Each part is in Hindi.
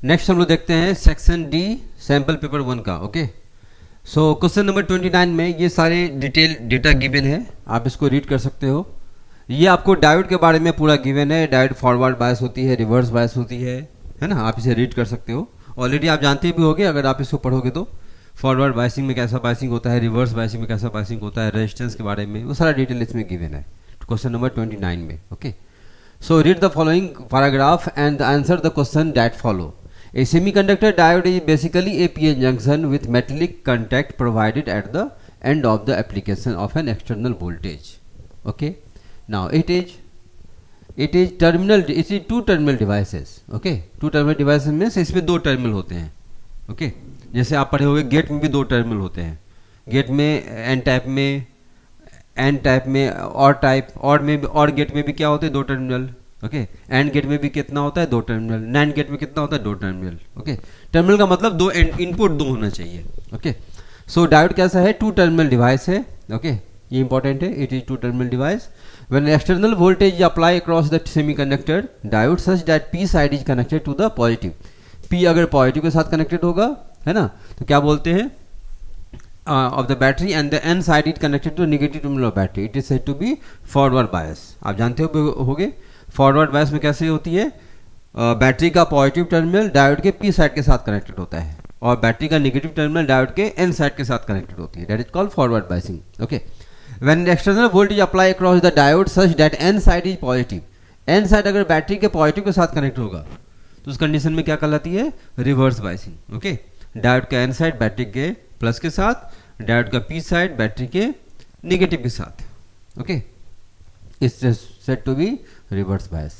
नेक्स्ट हम लोग देखते हैं सेक्शन डी सैम्पल पेपर 1 का। ओके, सो क्वेश्चन नंबर 29 में ये सारे डिटेल डेटा गिवन है, आप इसको रीड कर सकते हो। ये आपको डायोड के बारे में पूरा गिवन है, डायोड फॉरवर्ड बायस होती है, रिवर्स बायस होती है ना, आप इसे रीड कर सकते हो। ऑलरेडी आप जानते भी होगे अगर आप इसको पढ़ोगे तो, फॉरवर्ड बायसिंग में कैसा बायसिंग होता है, रिवर्स बायसिंग में कैसा बायसिंग होता है, रेजिस्टेंस के बारे में वो सारा डिटेल इसमें गिवन है क्वेश्चन नंबर 29 में। Okay, so read the following paragraph and answer the question that follow. A semiconductor diode is basically a PN junction with metallic contact provided at the end of the application of an external voltage. Okay, now it is terminal, it is two terminal devices. Okay, two terminal devices में से इसमें दो टर्मिनल होते हैं। Okay, जैसे आप पढ़े होंगे गेट में भी दो टर्मिनल होते हैं, गेट में एन टाइप में, एन टाइप में और टाइप, और में भी, और गेट में भी क्या होते हैं दो टर्मिनल। ओके, एंड गेट में भी कितना होता है दो टर्मिनल, नैंड गेट में कितना होता है दो टर्मिनल। ओके, टर्मिनल का मतलब दो इनपुट दो होना चाहिए। ओके, सो डायोड कैसा है, टू टर्मिनल डिवाइस है। ओके, ये इंपॉर्टेंट है, it is two terminal device. When external voltage apply across the semiconductor diode such that P side is connected to the positive. P अगर पॉजिटिव के साथ कनेक्टेड होगा, है ना, तो क्या बोलते हैं of the battery and the n side is connected to negative terminal of battery, it is said to be forward bias। आप जानते होगे फॉरवर्ड बायस में कैसे होती है, बैटरी का पॉजिटिव टर्मिनल डायोड के पी साइड के साथ कनेक्टेड होता है और बैटरी का नेगेटिव टर्मिनल डायोड के एन साइड के साथ कनेक्टेड होती है, that is called forward biasing. Okay, when external voltage apply across the diode such that N side is positive, N side अगर बैटरी के पॉजिटिव के साथ कनेक्ट होगा तो उस कंडीशन में क्या कहलाती है, रिवर्स बायसिंग। ओके, डायोड का एन साइड बैटरी के प्लस के साथ, डायोड का पी साइड बैटरी के नेगेटिव के साथ। Okay, it's said to be reverse bias.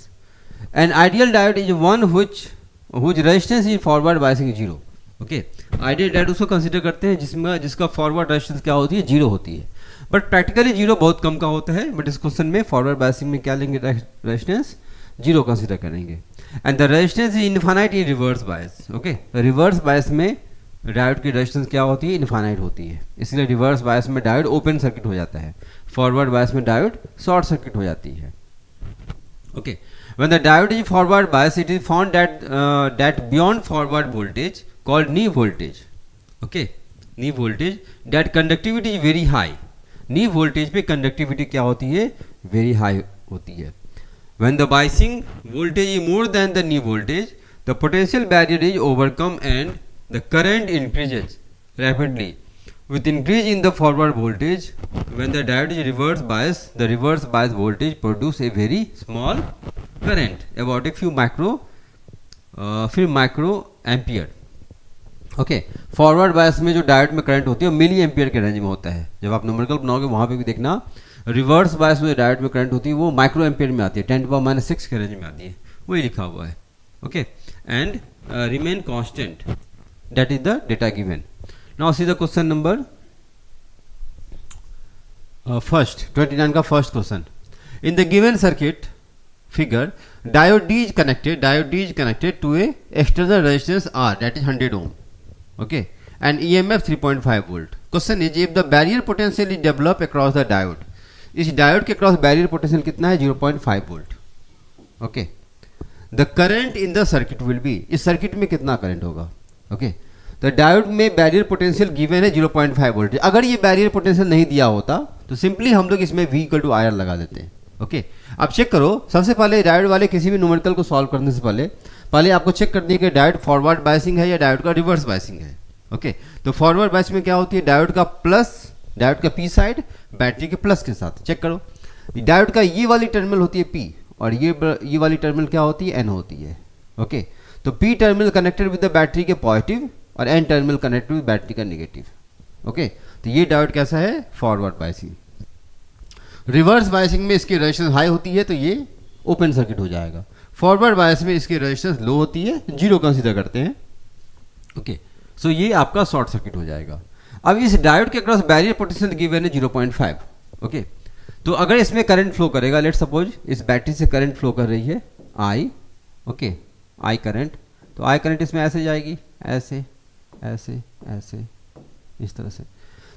An ideal diode is one whose resistance in forward biasing is zero. Okay, ideal diode उसको कंसिडर करते हैं जिसका फॉरवर्ड रेजिस्टेंस क्या होती है, जीरो होती है। बट प्रैक्टिकली जीरो बहुत कम का होता है, बट इस क्वेश्चन में फॉरवर्ड बायसिंग में क्या लेंगे, रेजिस्टेंस जीरो कंसिडर करेंगे। And the resistance is infinite in reverse bias. Okay, reverse बायस में डायोड की रेजिस्टेंस क्या होती है, इनफाइनाइट होती है, इसलिए रिवर्स बायस में डायोड ओपन सर्किट हो जाता है, फॉरवर्ड बायस में डायोड शॉर्ट सर्किट हो जाती है। Okay, when the diode is forward bias, it is found that beyond forward voltage called knee voltage, okay, knee voltage, that conductivity is very high. knee voltage पे conductivity क्या होती है, very high होती है। When the biasing voltage is more than the knee voltage, the potential barrier is overcome and the current increases rapidly. With increase in the forward voltage, when the diode is reverse bias, the reverse bias voltage produce a very small current, about a few micro ampere. Okay, forward bias में जो डायोड में करंट होती है मिली एम्पियर के रेंज में होता है। जब आप न्यूमेरिकल बनाओगे वहाँ पे भी देखना, रिवर्स बायस में डायोड में करंट होती है वो माइक्रो एम्पियर में आती है, 10⁻⁶ के रेंज में आती है, वही लिखा हुआ है। Okay, and remain constant, that is the data given. Now see the question number first, 29 का first question. In the given circuit figure, diode D is connected to a external resistance R, that is 100 ohm. Okay, and EMF 3.5 volt. Question is, if the barrier potential is developed across the diode, इस डायोड के क्रॉस बैरियर पोटेंशियल कितना है, 0.5 volt. Okay, the current in the circuit will be, इस सर्किट में कितना करंट होगा। ओके, तो डायोड में बैरियर पोटेंशियल गिवन है 0.5 वोल्ट। अगर ये बैरियर पोटेंशियल नहीं दिया होता तो सिंपली हम लोग इसमें V = IR लगा देते हैं। ओके, आप चेक करो, सबसे पहले डायोड वाले किसी भी न्यूमेरिकल को सॉल्व करने से पहले आपको चेक करनी है कि डायोड फॉरवर्ड बायसिंग है या डायोड का रिवर्स बायसिंग है। ओके, तो फॉरवर्ड बायस में क्या होती है, डायोड का प्लस, डायोड का पी साइड बैटरी के प्लस के साथ। चेक करो, डायोड का ये वाली टर्मिनल होती है P और ये वाली टर्मिनल क्या होती है, N होती है। ओके, तो P terminal connected with the battery के पॉजिटिव और N terminal connected with battery का नेगेटिव। ओके, तो ये डायोड कैसा है, फॉरवर्ड बायसिंग। रिवर्स बायसिंग में इसकी रेजिस्टेंस हाई होती है तो ये ओपन सर्किट हो जाएगा, फॉरवर्ड बायस में इसकी रेजिस्टेंस लो होती है, जीरो कंसीडर करते हैं। ओके, सो ये आपका शॉर्ट सर्किट हो जाएगा। अब इस डायोड के क्रॉस बैरियर पोटेंशियल गिवन है 0.5। ओके, तो अगर इसमें करंट फ्लो करेगा, लेट सपोज इस बैटरी से करंट फ्लो कर रही है आई, ओके, आई करंट, तो आई करंट इसमें ऐसे जाएगी, ऐसे ऐसे ऐसे इस तरह से।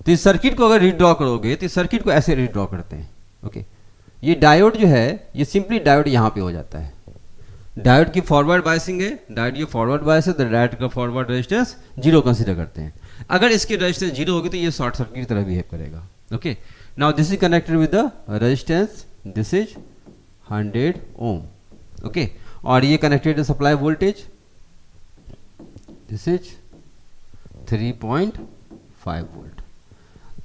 तो इस सर्किट को अगर रीड्रॉ करोगे तो इस सर्किट को ऐसे रीड्रॉ करते हैं। ओके, ये डायोड जो है ये सिंपली डायोड यहाँ पे हो जाता है। डायोड की फॉरवर्ड बायसिंग है, डायोड की फॉरवर्ड बायस है, तो डायोड का फॉरवर्ड रेजिस्टेंस 0 कंसीडर करते हैं। अगर इसकी रेजिस्टेंस 0 होगी तो ये शॉर्ट सर्किट की तरह बिहेव करेगा। Okay, now this is connected with the resistance, this is 100 ohm. Okay, और ये कनेक्टेड है supply voltage, this is 3.5 volt.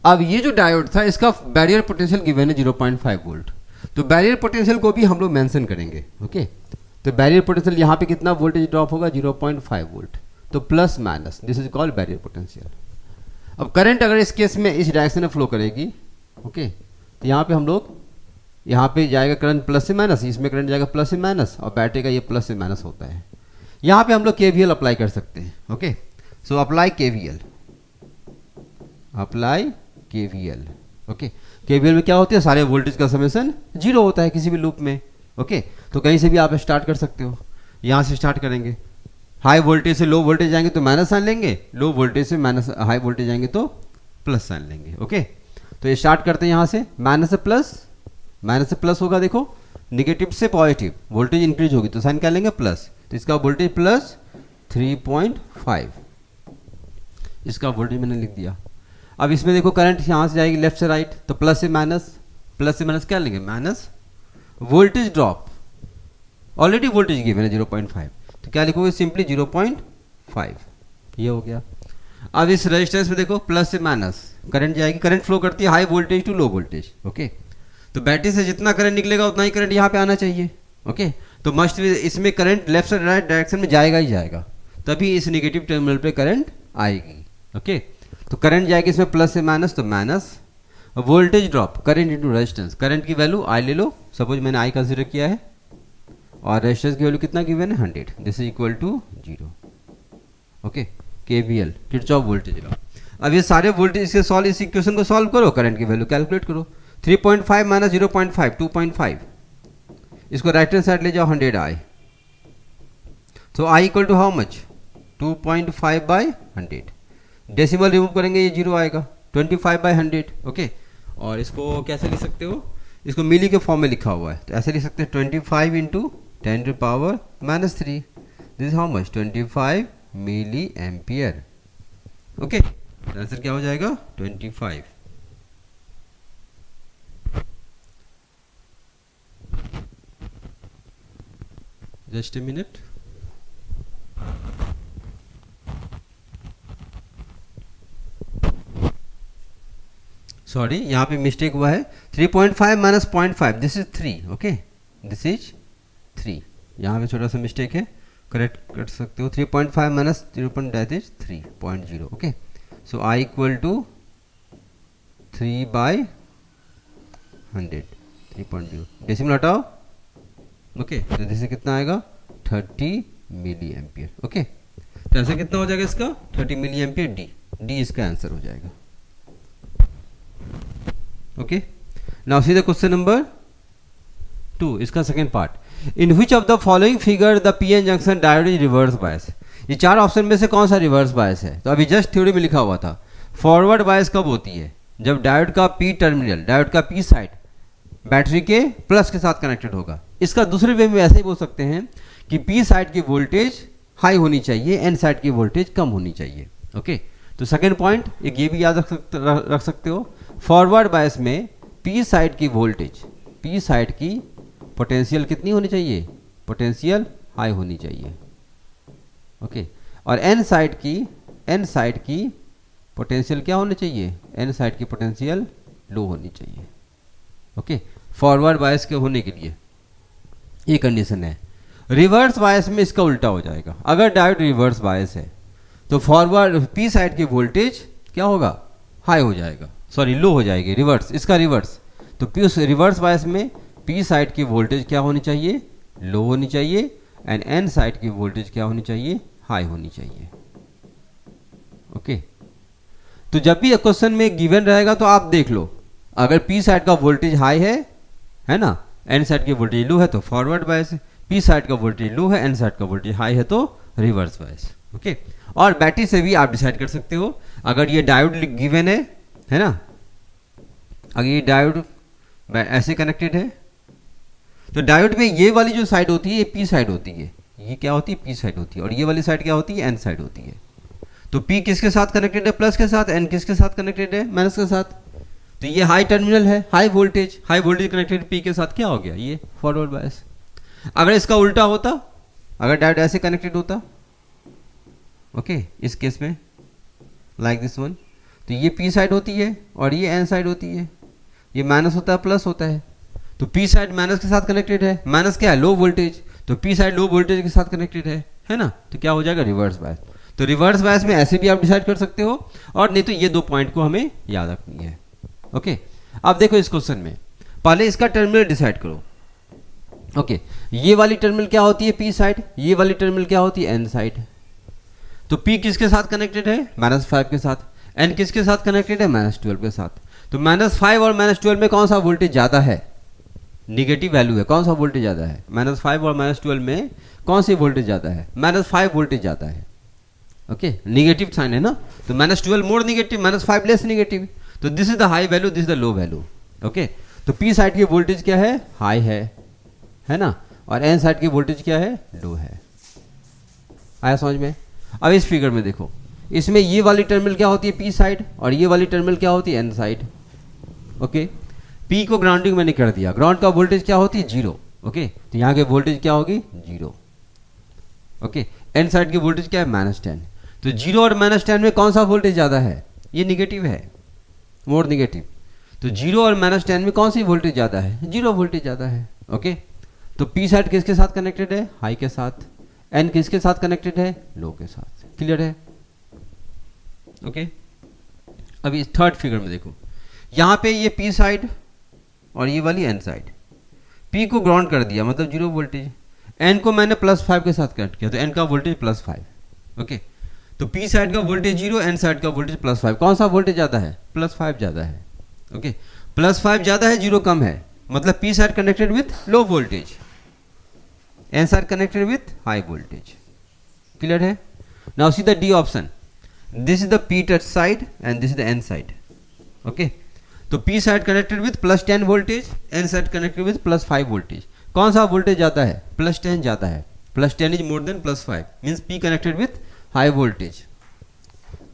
अब ये जो डायोड था इसका बैरियर पोटेंशियल गिवन है 0.5 वोल्ट, तो बैरियर पोटेंशियल को भी हम लोग मेंशन करेंगे। ओके, तो बैरियर पोटेंशियल यहाँ पे कितना वोल्टेज ड्रॉप होगा, 0.5 वोल्ट, तो plus minus, this is called barrier potential. अब करंट अगर इस केस में इस डायरेक्शन में फ्लो करेगी, ओके, तो यहाँ पे हम लोग, यहाँ पे जाएगा करंट प्लस से माइनस, इसमें करंट जाएगा प्लस से माइनस, और बैटरी का ये प्लस से माइनस होता है। यहाँ पे हम लोग केवीएल अप्लाई कर सकते हैं। Okay, so apply KVL, apply KVL. Okay, KVL में क्या होता है, सारे वोल्टेज का समेशन 0 होता है किसी भी लूप में। ओके, तो कहीं से भी आप स्टार्ट कर सकते हो, यहाँ से स्टार्ट करेंगे, हाई वोल्टेज से लो वोल्टेज जाएंगे तो माइनस साइन लेंगे, लो वोल्टेज से माइनस हाई वोल्टेज जाएंगे तो प्लस साइन लेंगे। ओके, तो ये स्टार्ट करते हैं यहाँ से, माइनस से प्लस होगा, देखो निगेटिव से पॉजिटिव, वोल्टेज इंक्रीज होगी तो साइन क्या लेंगे, प्लस, तो इसका वोल्टेज प्लस 3.5, इसका वोल्टेज मैंने लिख दिया। अब इसमें देखो करंट यहाँ से जाएगी लेफ्ट से राइट, तो प्लस से माइनस क्या लेंगे, minus voltage drop, already voltage given है 0.5, तो क्या लिखोगे, सिंपली 0.5, ये हो गया। अब इस रेजिस्टेंस में देखो प्लस से माइनस करंट जाएगी, करंट फ्लो करती है high voltage to low voltage. Okay, तो बैटरी से जितना करंट निकलेगा उतना ही करंट यहाँ पे आना चाहिए। ओके, तो मस्ट इसमें करंट लेफ्ट से राइट डायरेक्शन में जाएगा ही जाएगा, तभी इस नेगेटिव टर्मिनल पे करंट आएगी। ओके, तो करंट जाएगी इसमें प्लस से माइनस, तो minus voltage drop, current into resistance, current की वैल्यू आई ले लो, सपोज मैंने आई कंसीडर किया है, और रेजिस्टेंस की वैल्यू कितना गिवन है, 100, this is equal to 0। Okay, KVL, Kirchhoff voltage law. अब ये सारे वोल्टेज इसके सॉल्व, इस इक्वेशन को सॉल्व करो, करंट की वैल्यू कैलकुलेट करो, 3.5 माइनस 0.5, 2.5, इसको राइट हैंड साइड ले जाओ, 100 आई, तो I equal to how much, 2.5 by 100, decimal remove करेंगे ये 0 आएगा, 25 बाई 100। ओके, और इसको कैसे लिख सकते हो, इसको मिली के फॉर्म में लिखा हुआ है, तो ऐसे लिख सकते हैं 25 into 10 to power minus 3, this how much, 25 milli ampere. Okay, answer क्या हो जाएगा, 25। जस्ट ए मिनट, सॉरी यहाँ पे मिस्टेक हुआ है, 3.5 minus 0.5, this is 3। Okay, this is 3, यहाँ पे छोटा सा मिस्टेक है, करेक्ट कर सकते हो, 3.5 minus 0.5 that is 3.0। Okay, so I equal to 3 by 100, 3.0, decimal हटाओ। ओके, तो दिस कितना आएगा, 30 मिली एम्पियर। ओके, तो ऐसे कितना हो जाएगा इसका, 30 मिली एम्पियर, डी इसका आंसर हो जाएगा। Okay, now see the question number 2, इसका second part, in which of the following figure the PN junction diode is reverse bias. ये 4 ऑप्शन में से कौन सा रिवर्स बायस है, तो अभी जस्ट थ्योरी में लिखा हुआ था, फॉरवर्ड बायस कब होती है, जब डायोड का पी टर्मिनल, डायोड का पी साइड बैटरी के प्लस के साथ कनेक्टेड होगा। इसका दूसरे वे में ऐसे ही बोल सकते हैं कि पी साइड की वोल्टेज हाई होनी चाहिए, एन साइड की वोल्टेज कम होनी चाहिए। ओके, तो सेकेंड पॉइंट एक ये भी याद रख सकते हो, फॉरवर्ड बायस में पी साइड की वोल्टेज, पी साइड की पोटेंशियल कितनी होनी चाहिए, पोटेंशियल हाई होनी चाहिए। ओके, और एन साइड की पोटेंशियल क्या होनी चाहिए, एन साइड की पोटेंशियल लो होनी चाहिए। ओके, फॉरवर्ड बायस के होने के लिए ये कंडीशन है। रिवर्स बायस में इसका उल्टा हो जाएगा, अगर डायोड रिवर्स बायस है तो फॉरवर्ड पी साइड की वोल्टेज क्या होगा, हाई हो जाएगा, सॉरी लो हो जाएगी, रिवर्स, इसका रिवर्स। तो पी रिवर्स बायस में पी साइड की वोल्टेज क्या होनी चाहिए, लो होनी चाहिए, एंड एन साइड की वोल्टेज क्या होनी चाहिए, हाई होनी चाहिए। ओके, तो जब भी क्वेश्चन में गिवन रहेगा तो आप देख लो, अगर पी साइड का वोल्टेज हाई है ना, एन साइड की वोल्टेज लो है तो फॉरवर्ड बायस है, पी साइड का वोल्टेज लो है, एन साइड का वोल्टेज हाई है तो रिवर्स बायस। ओके, और बैटरी से भी आप डिसाइड कर सकते हो, अगर ये डायोड गिवन है ना, अगर ये डायोड ऐसे कनेक्टेड है तो डायोड में ये वाली जो साइड होती है ये पी साइड होती है, ये क्या होती है, पी साइड होती है, और ये वाली साइड क्या होती है, एन साइड होती है। तो पी किसके साथ कनेक्टेड है, प्लस के साथ, एन किसके साथ कनेक्टेड है, माइनस के साथ। तो ये हाई टर्मिनल है, हाई वोल्टेज कनेक्टेड पी के साथ, क्या हो गया, ये फॉरवर्ड बायस। अगर इसका उल्टा होता, अगर डायोड ऐसे कनेक्टेड होता, ओके, इस केस में लाइक दिस वन, तो ये पी साइड होती है और ये एन साइड होती है, ये माइनस होता है प्लस होता है। तो पी साइड माइनस के साथ कनेक्टेड है, माइनस क्या है, लो वोल्टेज, तो पी साइड लो वोल्टेज के साथ कनेक्टेड है ना। तो क्या हो जाएगा, रिवर्स बायस। तो रिवर्स बायस में ऐसे भी आप डिसाइड कर सकते हो, और नहीं तो ये दो पॉइंट को हमें याद रखनी है। ओके, अब देखो इस क्वेश्चन में पहले इसका टर्मिनल डिसाइड करो। ओके, ये वाली टर्मिनल क्या होती है, पी साइड, ये वाली टर्मिनल क्या होती है, एन साइड। तो पी किसके साथ कनेक्टेड है, -5 के साथ, एन किसके साथ कनेक्टेड है, -12 के साथ। तो -5 और -12 में कौन सा वोल्टेज ज़्यादा है, निगेटिव वैल्यू है, कौन सा वोल्टेज ज़्यादा है, -5 और -12 में कौन सी वोल्टेज ज़्यादा है, -5 वोल्टेज ज़्यादा है। ओके, निगेटिव साइन है ना, तो -12 मोर निगेटिव, -5 लेस निगेटिव। तो this is the high value, this is the low value. Okay, तो पी साइड की वोल्टेज क्या है, हाई है ना, और एन साइड की वोल्टेज क्या है, लो है। आया समझ में। अब इस फिगर में देखो, इसमें ये वाली टर्मिनल क्या होती है, पी साइड, और ये वाली टर्मिनल क्या होती है, एन साइड। ओके, पी को ग्राउंडिंग मैंने कर दिया, ग्राउंड का वोल्टेज क्या होती है, 0। ओके, तो यहाँ की वोल्टेज क्या होगी, 0। ओके, एन साइड की वोल्टेज क्या है, -10। तो 0 और -10 में कौन सा वोल्टेज ज़्यादा है, ये निगेटिव है, मोर निगेटिव। तो 0 और -10 में कौन सी वोल्टेज ज़्यादा है, 0 वोल्टेज ज़्यादा है। ओके, तो पी साइड किसके साथ कनेक्टेड है, हाई के साथ, एन किसके साथ कनेक्टेड है, लो के साथ। क्लियर है। ओके, अभी थर्ड फिगर में देखो, यहाँ पे ये पी साइड और ये वाली एन साइड, पी को ग्राउंड कर दिया मतलब 0 वोल्टेज, एन को मैंने +5 के साथ कनेक्ट किया, तो एन का वोल्टेज +5। ओके, तो पी साइड का वोल्टेज 0, एन साइड का वोल्टेज +5, कौन सा वोल्टेज ज़्यादा है, +5 ज़्यादा है। ओके, +5 ज़्यादा है, 0 कम है, मतलब P side connected with low voltage, N side connected with high voltage. Clear है। Now see the D option, this is the P touch side and this is the N side. Okay, तो P side connected with +10 voltage, N side connected with +5 voltage. कौन सा वोल्टेज जाता है, +10 जाता है, +10 is more than +5, means P connected with high voltage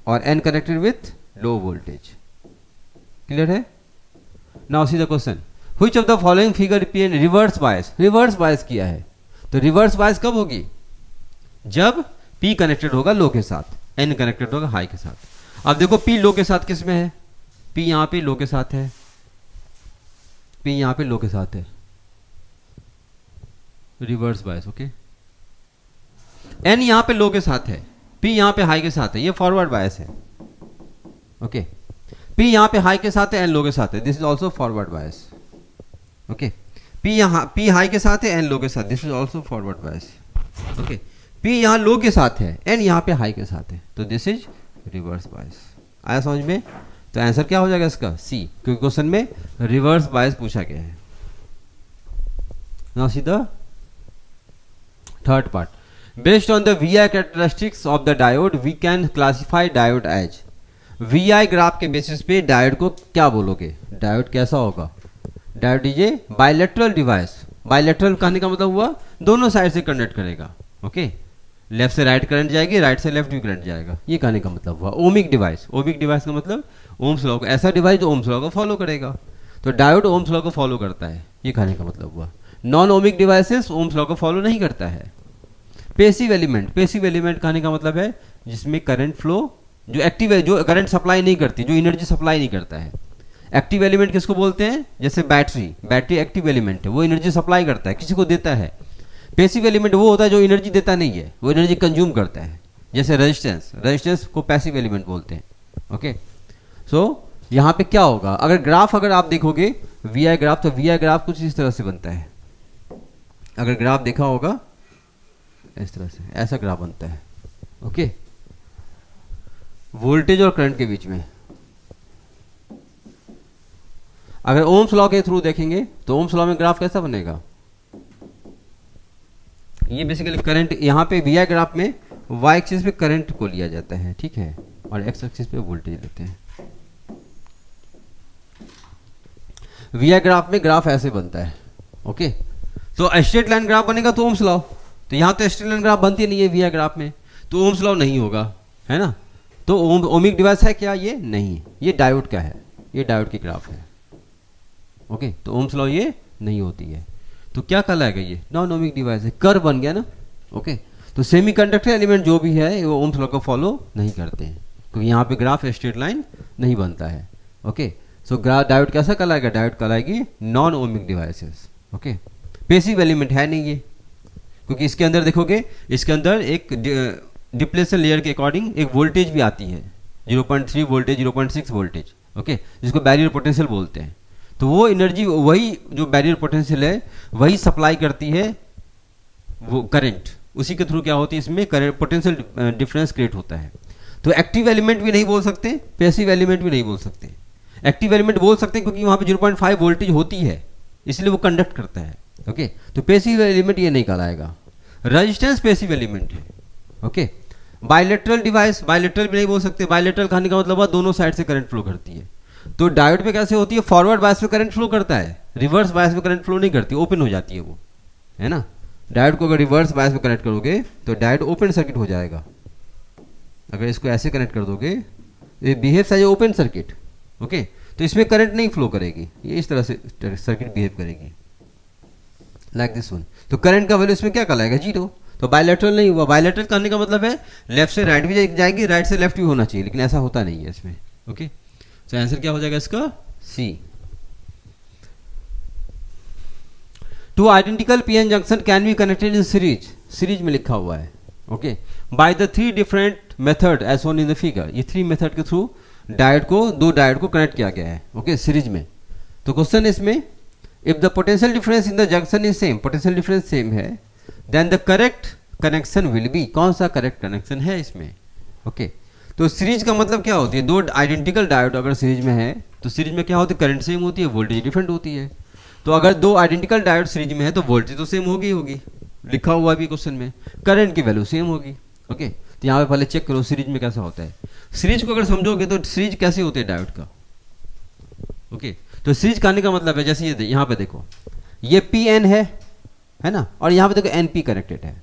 और N connected with low voltage. Clear है। Now see the question, which of the following figure represent reverse bias. Reverse bias किया है, तो रिवर्स बायस कब होगी, जब पी कनेक्टेड होगा लो के साथ, एन कनेक्टेड होगा हाई के साथ। अब देखो पी लो के साथ किस में है, पी यहाँ पे लो के साथ है, पी यहाँ पे लो के साथ है, रिवर्स बायस। ओके, एन यहाँ पे लो के साथ है, पी यहाँ पे हाई के साथ है, ये फॉरवर्ड बायस है। ओके, पी यहाँ पे हाई के साथ है, एन लो के साथ है, this is also forward bias. Okay, P high के साथ है, एन लो के साथ, this is also forward bias. Okay, P यहाँ लो के साथ है, एन यहाँ पे हाई के साथ है, तो दिस इज रिवर्स बायस। आया समझ में। तो आंसर क्या हो जाएगा इसका, सी, क्योंकि क्वेश्चन में रिवर्स बायस पूछा गया है। Now see the third part, based on the VI characteristics of the diode we can classify diode as. VI graph के बेसिस पे डायोड को क्या बोलोगे, डायोड कैसा होगा, diode is a bilateral device. Bilateral कहने का मतलब हुआ दोनों साइड से कंडक्ट करेगा। ओके, लेफ्ट से राइट करंट जाएगी, राइट से लेफ्ट भी करंट जाएगा, ये कहने का मतलब हुआ। ओमिक डिवाइस, ओमिक डिवाइस का मतलब ओम्स लॉ को, ऐसा डिवाइस जो ओम्स लॉ को फॉलो करेगा, तो डायोड ओम्स लॉ को फॉलो करता है, ये कहने का मतलब हुआ। Non ohmic devices Ohm's law को फॉलो नहीं करता है। पेसिव एलिमेंट, पेसिव एलिमेंट कहने का मतलब है जिसमें करंट फ्लो, जो एक्टिव है, जो करंट सप्लाई नहीं करती, जो एनर्जी सप्लाई नहीं करता है। एक्टिव एलिमेंट किसको बोलते हैं, जैसे बैटरी, बैटरी एक्टिव एलिमेंट है, वो एनर्जी सप्लाई करता है, किसी को देता है। पैसिव एलिमेंट वो होता है जो एनर्जी देता नहीं है, वो एनर्जी कंज्यूम करता है, जैसे रेजिस्टेंस, रेजिस्टेंस को पैसिव एलिमेंट बोलते हैं। ओके, सो यहाँ पे क्या होगा, अगर ग्राफ अगर आप देखोगे VI ग्राफ, तो VI ग्राफ कुछ इस तरह से बनता है। अगर ग्राफ देखा होगा इस तरह से, ऐसा ग्राफ बनता है। ओके, वोल्टेज और करंट के बीच में। अगर ओम्स लॉ के थ्रू देखेंगे तो ओम्स लॉ में ग्राफ कैसा बनेगा, ये बेसिकली करंट, यहाँ पे VI ग्राफ में Y एक्सिस पे करंट को लिया जाता है, ठीक है, और X एक्सिस पे वोल्टेज लेते हैं। VI ग्राफ में ग्राफ ऐसे बनता है। ओके, तो स्ट्रेट लाइन ग्राफ बनेगा तो ओम्स लॉ, तो यहाँ तो स्ट्रेट लाइन ग्राफ बनती नहीं है वी आई ग्राफ में, तो ओम्स लॉ नहीं होगा, है ना। तो ओमिक डिवाइस है क्या, ये नहीं, ये डायोड का है, ये डायोड की ग्राफ है, ओके। तो ओम्स लॉ ये नहीं होती है, तो क्या कहलाएगा, ये नॉन ओमिक डिवाइस है, कर बन गया ना, ओके। तो सेमीकंडक्टर एलिमेंट जो भी है वो ओम्स लॉ को फॉलो नहीं करते हैं, क्योंकि यहाँ पे ग्राफ स्ट्रेट लाइन नहीं बनता है, ओके। सो ग्राफ डायोड कैसा कहलाएगा, डायोड कहलाएगी non ohmic devices, okay. Passive element है नहीं ये, क्योंकि इसके अंदर देखोगे, इसके अंदर एक डिप्लेशन लेयर के अकॉर्डिंग एक वोल्टेज भी आती है, 0.3 वोल्टेज, 0.6 वोल्टेज, ओके, जिसको बैरियर पोटेंशियल बोलते हैं। तो वो एनर्जी, वही जो बैरियर पोटेंशियल है वही सप्लाई करती है वो करंट, उसी के थ्रू क्या होती है, इसमें करंट पोटेंशियल डिफरेंस क्रिएट होता है। तो एक्टिव एलिमेंट भी नहीं बोल सकते, पैसिव एलिमेंट भी नहीं बोल सकते। एक्टिव एलिमेंट बोल सकते हैं क्योंकि वहाँ पे 0.5 वोल्टेज होती है, इसलिए वो कंडक्ट करता है, ओके। तो पैसिव एलिमेंट ये नहीं कहलाएगा। रेजिस्टेंस पैसिव एलिमेंट है, ओके। बायलेटरल डिवाइस, बायलेटरल भी नहीं बोल सकते, बायलेटरल कहने का मतलब है दोनों साइड से करंट फ्लो करती है। तो डायोड पे कैसे होती है, फॉरवर्ड बायस में करंट फ्लो करता है, रिवर्स बायस में करंट फ्लो नहीं करती, ओपन हो जाती है वो, है ना। डायोड को अगर रिवर्स बायस में कनेक्ट करोगे तो डायोड ओपन सर्किट हो जाएगा। अगर इसको ऐसे कनेक्ट कर दोगे ये behaves as a open circuit, okay. तो इसमें करंट नहीं फ्लो करेगी, ये इस तरह से सर्किट बिहेव करेगी, लाइक दिस वन। तो करंट का वैल्यू इसमें क्या कहलाएगा, 0। तो बायलैटरल नहीं हुआ। बायलैटरल करने का मतलब है लेफ्ट से राइट भी जाएगी, राइट से लेफ्ट भी होना चाहिए, लेकिन ऐसा होता नहीं है इसमें, ओके। तो आंसर क्या हो जाएगा इसका, C. Two identical PN junction can be connected in series, series में लिखा हुआ है, okay, by the 3 different method as shown in the figure. ये 3 मेथड के थ्रू डायोड को, 2 डायोड को कनेक्ट किया गया है, ओके, सीरीज में। तो क्वेश्चन इसमें, if the potential difference in the junction is same, potential difference same है, then the correct connection will be, कौन सा करेक्ट कनेक्शन है इसमें, ओके। तो सीरीज का मतलब क्या होती है, 2 आइडेंटिकल डायोड अगर सीरीज में है तो सीरीज में क्या होती है, करंट सेम होती है, वोल्टेज डिफरेंट होती है। तो अगर 2 आइडेंटिकल डायोड सीरीज में है तो वोल्टेज तो सेम होगी होगी, लिखा हुआ भी क्वेश्चन में, करंट की वैल्यू सेम होगी, ओके। तो यहाँ पे पहले चेक करो सीरीज में कैसा होता है। सीरीज को अगर समझोगे तो सीरीज कैसे होते हैं डायोड का, ओके। तो सीरीज कहने का मतलब है, जैसे ये यहाँ पे देखो, ये पी एन है ना, और यहाँ पे देखो एन पी कनेक्टेड है,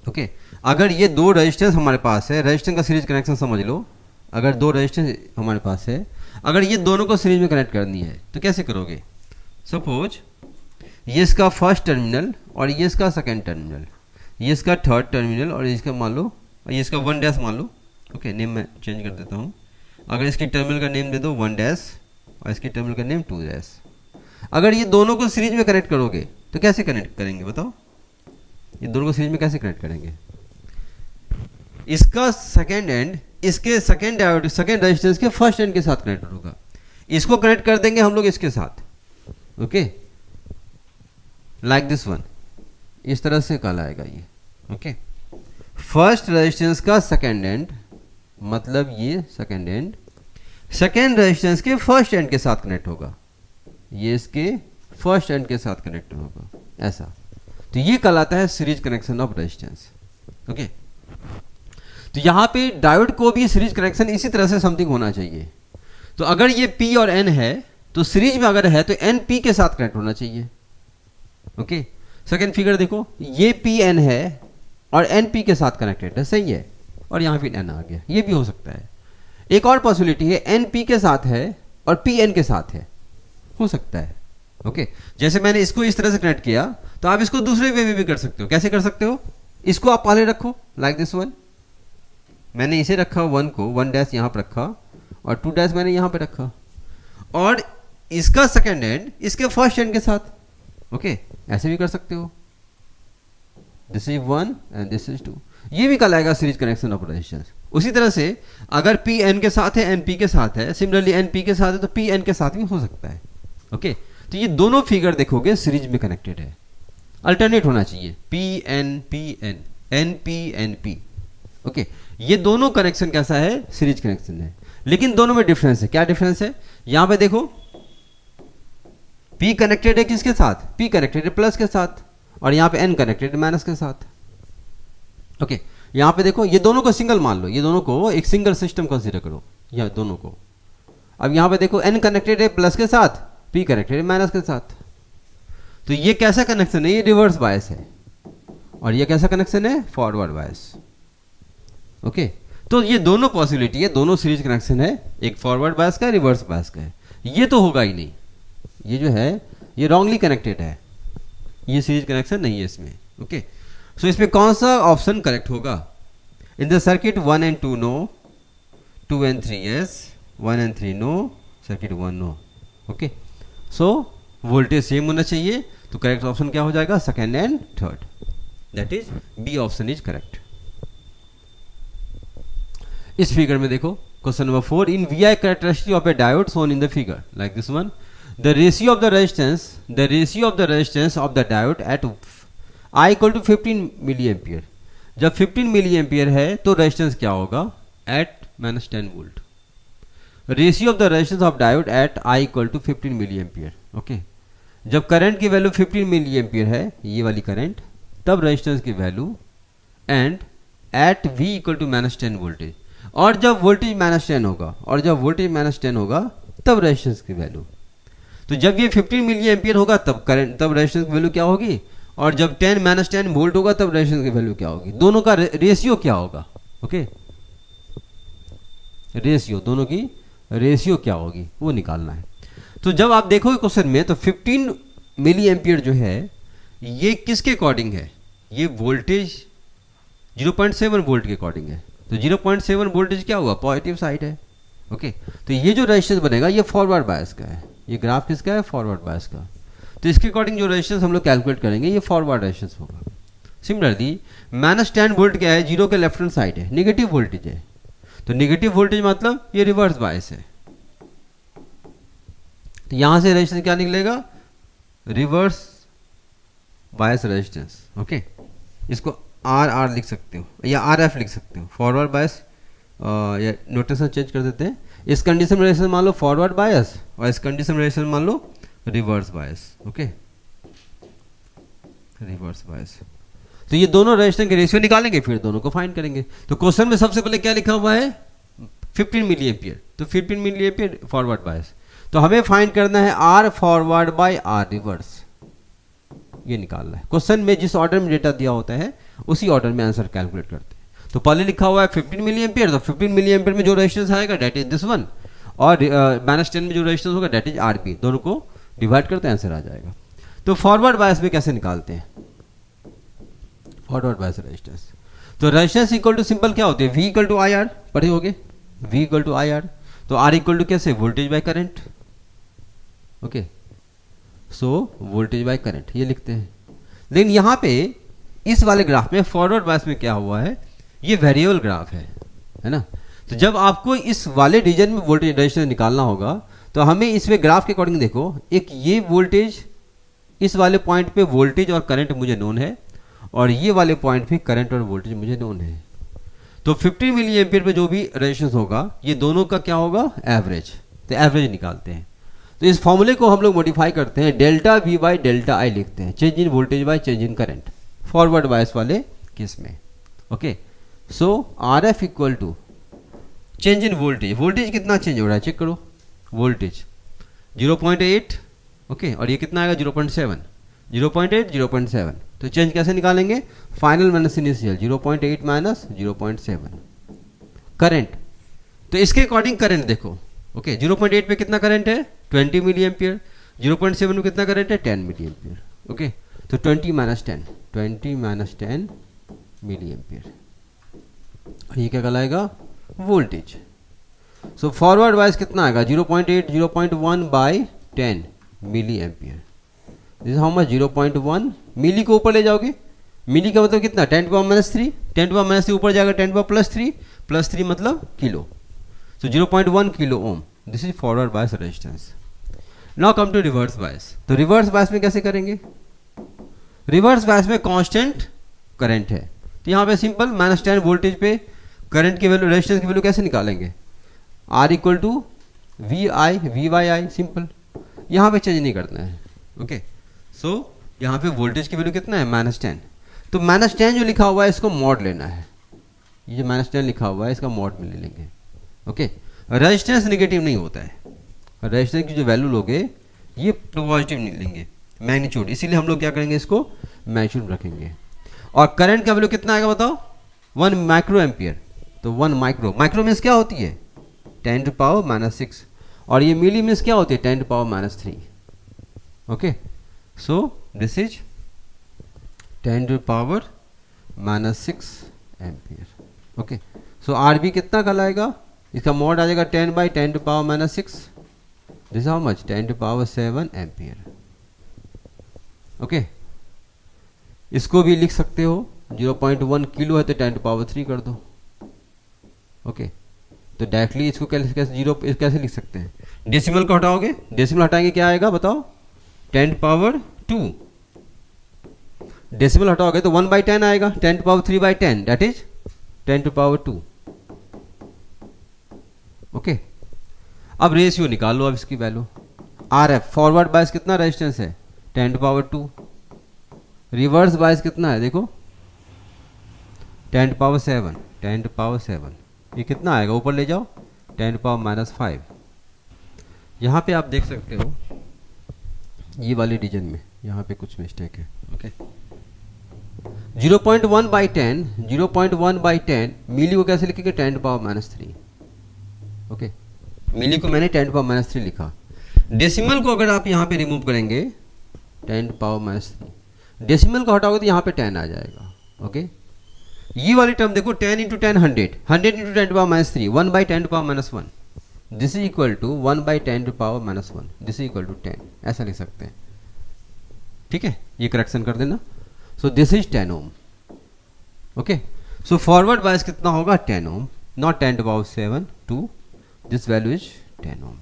ओके। अगर ये 2 रेजिस्टेंस हमारे पास है, रेजिस्टेंस का सीरीज कनेक्शन समझ लो, अगर 2 रेजिस्टेंस हमारे पास है, अगर ये दोनों को सीरीज में कनेक्ट करनी है तो कैसे करोगे। सपोज ये इसका फर्स्ट टर्मिनल और ये इसका सेकेंड टर्मिनल, ये इसका थर्ड टर्मिनल और इसका मान लो, ये इसका 1 डैश मान लो, ओके। नेम मैं चेंज कर देता हूँ। अगर इसकी टर्मिनल का नेम दे दो 1 डैश और इसकी टर्मिनल का नेम 2 डैश। अगर ये दोनों को सीरीज में कनेक्ट करोगे तो कैसे कनेक्ट करेंगे बताओ, ये दोनों को सीरीज में कैसे कनेक्ट करेंगे। इसका सेकेंड एंड इसके सेकेंड डायोड, सेकेंड रेजिस्टेंस के फर्स्ट एंड के साथ कनेक्ट होगा, इसको कनेक्ट कर देंगे हम लोग इसके साथ, ओके, लाइक दिस वन, इस तरह से कहलाएगा ये, ओके। फर्स्ट रेजिस्टेंस का सेकेंड एंड मतलब ये सेकेंड एंड, सेकेंड रेजिस्टेंस के फर्स्ट एंड के साथ कनेक्ट होगा, ये इसके फर्स्ट एंड के साथ कनेक्ट होगा, ऐसा। तो ये कहलाता है series connection of resistance, okay. तो यहाँ पे डायोड को भी सीरीज कनेक्शन इसी तरह से समथिंग होना चाहिए। तो अगर ये P और N है तो सीरीज में अगर है तो N P के साथ कनेक्ट होना चाहिए, ओके। सेकेंड फिगर देखो, ये P N है और N P के साथ कनेक्टेड है, सही है, और यहाँ फिर N आ गया, ये भी हो सकता है। एक और पॉसिबिलिटी है N P के साथ है और P N के साथ है, हो सकता है, ओके। जैसे मैंने इसको इस तरह से कनेक्ट किया तो आप इसको दूसरे वे में भी कर सकते हो। कैसे कर सकते हो, इसको आप पहले रखो लाइक दिस वन, मैंने इसे रखा 1 को, 1 डैश यहाँ पर रखा और 2 डैश मैंने यहाँ पे रखा, और इसका सेकेंड एंड इसके फर्स्ट एंड के साथ, ओके, ऐसे भी कर सकते हो। This is 1 and this is 2, ये भी कहलाएगा सीरीज कनेक्शन ऑफ रेजिस्टेंस। उसी तरह से अगर पी एन के साथ है, एन पी के साथ है, सिमिलरली एन पी के साथ है तो पी एन के साथ भी हो सकता है, ओके। तो ये दोनों फिगर देखोगे सीरीज में कनेक्टेड है, अल्टरनेट होना चाहिए, P N N P, okay. ये दोनों कनेक्शन कैसा है, सीरीज कनेक्शन है, लेकिन दोनों में डिफरेंस है। क्या डिफरेंस है, यहां पे देखो P कनेक्टेड है किसके साथ, P कनेक्टेड है प्लस के साथ, और यहां पे N कनेक्टेड है माइनस के साथ, ओके। यहां पे देखो ये दोनों को सिंगल मान लो, ये दोनों को एक सिंगल सिस्टम कंसीडर करो, यह दोनों को। अब यहां पे देखो N कनेक्टेड है प्लस के साथ, P कनेक्टेड है माइनस के साथ। तो ये कैसा कनेक्शन है, ये रिवर्स बायस है, और ये कैसा कनेक्शन है, फॉरवर्ड बायस। ओके, तो ये दोनों पॉसिबिलिटी है, दोनों सीरीज कनेक्शन है, एक फॉरवर्ड बायस का, रिवर्स बायस का है। ये तो होगा ही नहीं, ये जो है ये रॉन्गली कनेक्टेड है, ये सीरीज कनेक्शन नहीं है इसमें। ओके, सो इसमें कौन सा ऑप्शन करेक्ट होगा? In the circuit 1 and 2 no, 2 and 3 yes, 1 and 3 no, circuit 1 no. Okay, so voltage same होना चाहिए, तो करेक्ट ऑप्शन क्या हो जाएगा, second and third, that is B option is correct. इस फिगर में देखो, question number 4, in V I characteristic of a diode shown in the figure like this one, the ratio of the resistance of the diode at I equal to 15 milliampere। जब 15 milliampere है तो रेजिस्टेंस क्या होगा, at -10 volt. Ratio of the resistance of diode at I equal to 15 milliampere। Okay, जब करंट की वैल्यू 15 milliampere है, ये वाली करंट, तब रेजिस्टेंस की value and at V equal to -10 voltage, और जब वोल्टेज -10 होगा, तब रेजिस्टेंस की वैल्यू। तो जब ये 15 मिली एम्पियर होगा तब करंट, तब रेजिस्टेंस की वैल्यू क्या होगी, और जब 10 वोल्ट होगा तब रेजिस्टेंस की वैल्यू क्या होगी, दोनों का रेशियो क्या होगा। ओके, रेशियो, दोनों की रेशियो क्या होगी वो निकालना है। तो जब आप देखोगे क्वेश्चन में, तो 15 मिली एम्पियर जो है ये किसके अकॉर्डिंग है, ये वोल्टेज 0.7 वोल्ट के अकॉर्डिंग है। तो 0.7 वोल्टेज क्या हुआ, पॉजिटिव साइड है। ओके, तो ये जो रेजिस्टेंस बनेगा ये फॉरवर्ड बायस का है, ये ग्राफ किसका है, फॉरवर्ड बायस का। तो इसके अकॉर्डिंग जो रेजिस्टेंस हम लोग कैलकुलेट करेंगे ये फॉरवर्ड रेजिस्टेंस होगा। सिमिलरली -10 वोल्ट क्या है, जीरो के लेफ्ट हैंड साइड है, नेगेटिव वोल्टेज है, तो नेगेटिव वोल्टेज मतलब ये रिवर्स बायस है। तो यहां से रेजिस्टेंस क्या निकलेगा, रिवर्स बायस रेजिस्टेंस। ओके, इसको RR लिख सकते हो या RF लिख सकते हो, फॉरवर्ड बायस, या नोटेशन चेंज कर देते हैं। इस कंडीशन में रेजिस्टेंस मान लो फॉरवर्ड बायस, और इस कंडीशन में रेजिस्टेंस मान लो reverse bias. Okay, reverse bias. तो ये दोनों रेजिस्टेंस के रेशियो निकालेंगे, फिर दोनों को फाइंड करेंगे। तो क्वेश्चन में सबसे पहले क्या लिखा हुआ है, 15 मिली एम्पियर, तो 15 मिली एम्पियर फॉरवर्ड बायस। तो हमें फाइंड करना है R forward bye R reverse, ये निकालना है। क्वेश्चन में जिस ऑर्डर में डेटा दिया होता है उसी ऑर्डर में आंसर कैलकुलेट करते हैं। तो पहले लिखा हुआ है 15 मिली एम्पियर, तो 15 मिली एम्पियर में जो रेजिस्टेंस आएगा डेट इज दिस वन, और -10 में जो रेजिस्टेंस होगा डेट इज RB, दोनों को डिवाइड करते हैं, आंसर आ जाएगा। तो फॉरवर्ड बायस में कैसे निकालते हैं, फॉरवर्ड बायस रेजिस्टेंस, तो रेजिस्टेंस इक्वल टू सिंपल क्या होते हैं, V इक्वल टू IR, पढ़े होगे, V इक्वल टू IR, तो R इक्वल टू कैसे, voltage by current. Okay, so voltage by current ये लिखते हैं। लेकिन यहाँ पे इस वाले ग्राफ में फॉरवर्ड बायस में क्या हुआ है, ये वेरिएबल ग्राफ है ना। तो जब आपको इस वाले रीजन में वोल्टेज रेजिस्टेंस निकालना होगा, तो हमें इसमें ग्राफ के अकॉर्डिंग देखो, एक ये वोल्टेज, इस वाले पॉइंट पे वोल्टेज और करंट मुझे नोन है, और ये वाले पॉइंट पे करंट और वोल्टेज मुझे नोन है। तो 15 मिली एम्पियर पे जो भी रेजिस्टेंस होगा, ये दोनों का क्या होगा, एवरेज। तो एवरेज निकालते हैं। तो इस फॉर्मूले को हम लोग मॉडिफाई करते हैं, delta V by delta I लिखते हैं, change in voltage by change in current, forward bias वाले केस में। Okay, so RF equal to change in voltage, voltage कितना चेंज हो रहा है चेक करो, वोल्टेज 0.8, ओके, और ये कितना आएगा 0.7, 0.8 0.7, तो चेंज कैसे निकालेंगे, final minus initial, 0.8 minus 0.7। Current, तो इसके अकॉर्डिंग करंट देखो, ओके, 0.8 पे कितना करंट है, 20 मिली एम्पियर, 0.7 में कितना करंट है, 10 मिली एम्पियर। ओके, तो 20 माइनस 10 मिली एम्पियर, ये क्या कहलाएगा, वोल्टेज। सो फॉरवर्ड वाइज कितना आएगा, 0.8 0.1 by 10 milli ampere, this how much, 0.1 milli को ऊपर ले जाओगे, मिली का मतलब कितना, 10 पावर माइनस 3, 10 पावर माइनस 3 ऊपर जाएगा 10 पावर प्लस 3 मतलब kilo, so 0.1 kilo ohm, this is forward bias resistance. Now come to reverse bias. तो रिवर्स बायस में कैसे करेंगे, रिवर्स बायस में कांस्टेंट करंट है, तो यहाँ पे सिंपल -10 वोल्टेज पे करंट की वैल्यू, रेजिस्टेंस की वैल्यू कैसे निकालेंगे, R equal to V by I, simple, यहाँ पे चेंज नहीं करना है। ओके, सो यहाँ पे वोल्टेज की वैल्यू कितना है, -10, तो -10 जो लिखा हुआ है इसको मॉड लेना है, ये जो -10 लिखा हुआ है इसका मॉड में ले लेंगे। ओके, रेजिस्टेंस नेगेटिव नहीं होता है, रेजिस्टेंस की जो वैल्यू लोगे ये पॉजिटिव नहीं लेंगे, मैग्नीट्यूड, इसीलिए हम लोग क्या करेंगे, इसको मैग्नीट्यूड रखेंगे। और करंट का वैल्यू कितना आएगा बताओ, 1 माइक्रो एम्पियर। तो 1 माइक्रो, माइक्रो मीन्स क्या होती है 10⁻⁻6, और ये मिली मीन्स क्या होती है 10⁻3। Okay, so this is 10⁻6 ampere. Okay, so R B कितना कहलाएगा, इसका मॉड आ जाएगा 10/10⁻6, this how much 10⁻7 ampere. Okay, इसको भी लिख सकते हो, 0.1 किलो है तो 10⁻3 कर दो। ओके, तो डायरेक्टली इसको कैसे लिख सकते हैं, डेसिमल को हटाओगे, डेसिमल हटाएंगे क्या आएगा बताओ 10⁻2, डेसिमल हटाओगे तो 1/10 आएगा, 10⁻3/10 दैट इज 10⁻2। ओके, अब रेशियो निकाल लो, अब इसकी value R F, forward bias कितना रेजिस्टेंस है 10⁻2, रिवर्स बायस कितना है देखो 10⁻7, ये कितना आएगा ऊपर ले जाओ 10⁻⁻5। यहाँ पे आप देख सकते हो ये वाले रीजन में यहाँ पे कुछ मिस्टेक है। ओके, 0.1/10 मिली को कैसे लिखेंगे 10⁻3। ओके, मिली को मैंने 10⁻3 लिखा, डेसिमल को अगर आप यहाँ पे रिमूव करेंगे 10⁻3, डेसिमल को हटाओगे तो यहाँ पे 10 आ जाएगा। ओके, ये वाली टर्म देखो 10 × 10 100, 100 × 10⁻3, 1/10⁻1, this is equal to 1/10⁻1, this is equal to 10, ऐसा लिख सकते हैं। ठीक है, ये करेक्शन कर देना। So this is 10 ohm. Okay, so forward bias कितना होगा 10 ohm, not 10⁻7 2, this value is 10 ohm,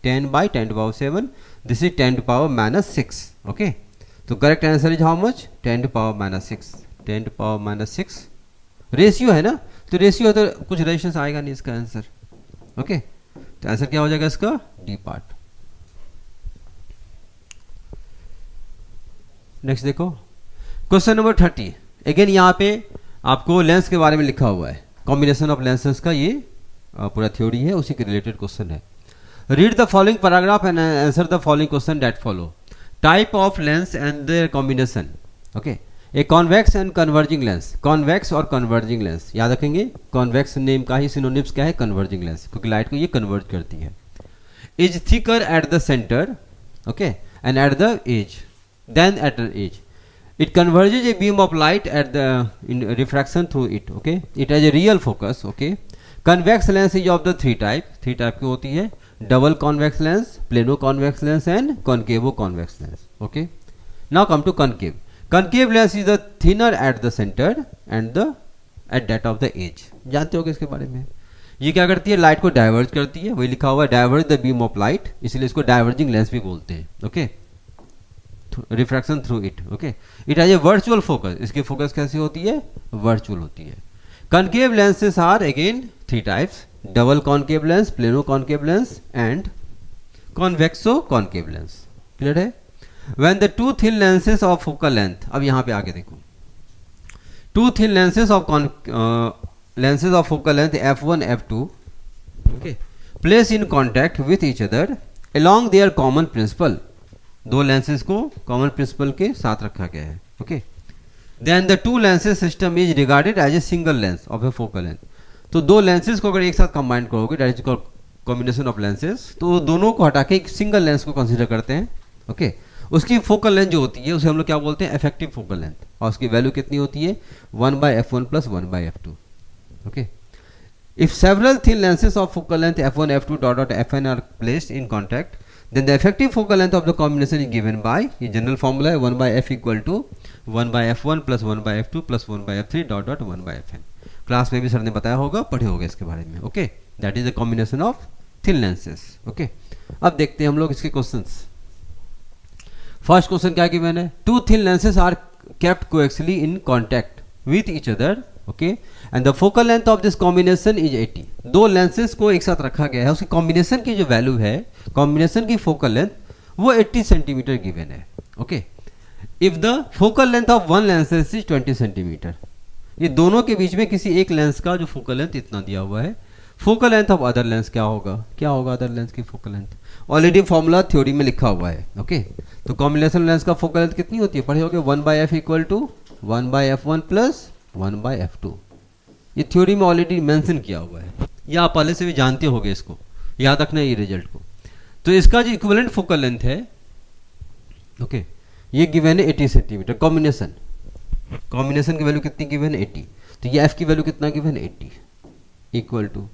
10/10⁻7, this is 10⁻6। Okay, तो correct answer is how much 10⁻6, 10⁻6 ratio है ना, तो रेशियो है तो कुछ रेजिस्टेंस आएगा नहीं इसका आंसर। ओके, तो आंसर क्या हो जाएगा इसका डी पार्ट। नेक्स्ट देखो क्वेश्चन नंबर 30, अगेन यहाँ पे आपको लेंस के बारे में लिखा हुआ है, कॉम्बिनेशन ऑफ लेंसेज का ये पूरा थ्योरी है, उसी के रिलेटेड क्वेश्चन है। Read the following paragraph and answer the following question that follow. Type of lens and there combination. Okay, a convex and converging lens, convex और कन्वर्जिंग लेंस याद रखेंगे, कॉन्वेक्स नेम का ही सिनोनिम्स क्या है कन्वर्जिंग लेंस, क्योंकि लाइट को ये कन्वर्ज करती है। Is thicker at the centre, okay, and at the edge then at the edge, it converges a beam of light at the refraction through it. Okay, it has a real focus. Okay, convex lens is of the three type की होती है, double convex lens, plano convex lens and concavo convex lens. Okay, now come to concave. Concave lens is the thinner at the center and the at that of the edge. जानते होगे इसके बारे में, ये क्या करती है लाइट को डाइवर्ज करती है, वही लिखा हुआ है diverge the beam of light, इसलिए इसको डाइवर्जिंग लेंस भी बोलते हैं। Okay, refraction through it. Okay, it has a virtual focus, इसकी फोकस कैसी होती है वर्चुअल होती है। Concave lenses are again three types, double concave lens, plano concave lens and convexo concave lens. Clear है? When the two thin lenses of focal length, अब यहाँ पे आगे देखो, two thin lenses of focal length f1 f2 okay place in contact with each other along their common principal, दो लेंसेज को कॉमन प्रिंसिपल के साथ रखा गया है। Okay, then the two lenses system is regarded as a single lens of a focal length. तो दो लेंसेज को अगर एक साथ कंबाइन करोगे, that is called combination of lenses, तो दोनों को हटा के एक सिंगल लेंस को कंसीडर करते हैं। ओके, उसकी फोकल लेंथ जो होती है उसे हम लोग क्या बोलते हैं इफेक्टिव फोकल लेंथ, और उसकी वैल्यू कितनी होती है 1/f1 + 1/f2। Okay, if several thin lenses of focal length f1 f2 dot fn are placed in contact, then the effective focal length of the combination is given by, ये जनरल फॉर्मूला है 1/f = 1/f1 + 1/f2 + 1/f3 dot 1/fn। Class में भी सर ने बताया होगा, पढ़े होगा इसके बारे में। Okay, that is the combination of thin lenses. Okay, अब देखते हैं हम लोग इसके क्वेश्चंस। फर्स्ट क्वेश्चन क्या गिवन है, two thin lenses are kept coaxially in contact with each other, okay, and the focal length of this combination is 80। दो लेंसेज को एक साथ रखा गया है, उसकी कॉम्बिनेशन की जो वैल्यू है, कॉम्बिनेशन की फोकल लेंथ वो 80 सेंटीमीटर गिवन है। Okay, if the focal length of one lenses is 20 centimetre, ये दोनों के बीच में किसी एक लेंस का जो फोकल लेंथ इतना दिया हुआ है, focal length of other lens क्या होगा, क्या होगा अदर लेंस की focal length, already formula theory में लिखा हुआ है। ओके, तो कॉम्बिनेशन लेंस का फोकल लेंथ कितनी होती है, पढ़े होगे 1/f equal to 1/f1 plus 1/f2। ये थ्योरी में ऑलरेडी मेंशन किया हुआ है, या आप पहले से भी जानते होगे, इसको याद रखना है ये रिजल्ट को। तो इसका जो इक्विवेलेंट फोकल लेंथ है, ओके, ये गिवन है 80 सेंटीमीटर। कॉम्बिनेशन की वैल्यू कितनी गिवन है 80, तो ये f की वैल्यू कितना गिवन है 80 equal to,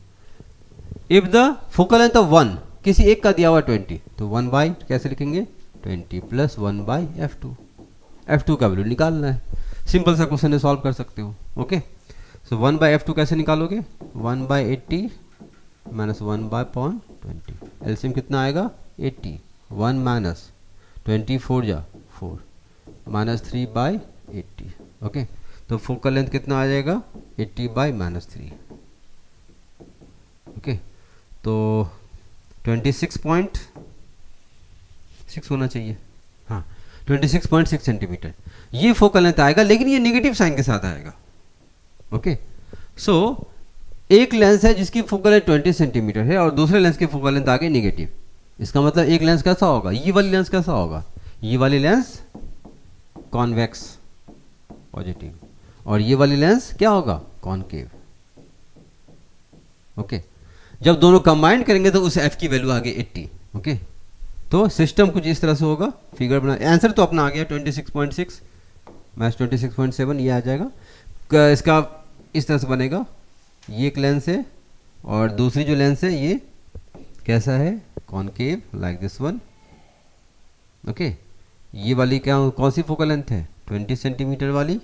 if the focal length of 1 किसी एक का दिया हुआ 20, तो 1 बाई कैसे लिखेंगे 20 प्लस 1/f2, f2 का वैल्यू निकालना है। सिंपल सा क्वेश्चन है, सॉल्व कर सकते हो। ओके, सो 1/f2 कैसे निकालोगे, 1/80 माइनस 1/20, एलसीएम कितना आएगा 80, 1 माइनस 24 जा 4 माइनस 3/80। ओके, तो फोकल लेंथ कितना आ जाएगा 80/-3। ओके, तो 26.6 होना चाहिए, हाँ 26.6 सेंटीमीटर ये फोकल लेंथ आएगा, लेकिन ये नेगेटिव साइन के साथ आएगा। ओके, सो एक लेंस है जिसकी फोकल लेंथ 20 सेंटीमीटर है और दूसरे लेंस की फोकल लेंथ आ गई नेगेटिव। इसका मतलब एक लेंस कैसा होगा, ये वाली लेंस कैसा होगा, ये वाली लेंस कॉन्वेक्स पॉजिटिव और ये वाली लेंस क्या होगा कॉनकेव। ओके, जब दोनों कंबाइन करेंगे तो उस f की वैल्यू आ गई 80। ओके, तो सिस्टम कुछ इस तरह से होगा, फिगर बना, आंसर तो अपना आ गया 26.6 मैच 26.7 ये आ जाएगा। इसका इस तरह से बनेगा, ये एक लेंस है और दूसरी जो लेंस है ये कैसा है concave like this one. Okay, ये वाली क्या कौन सी फोकल लेंथ है 20 सेंटीमीटर वाली,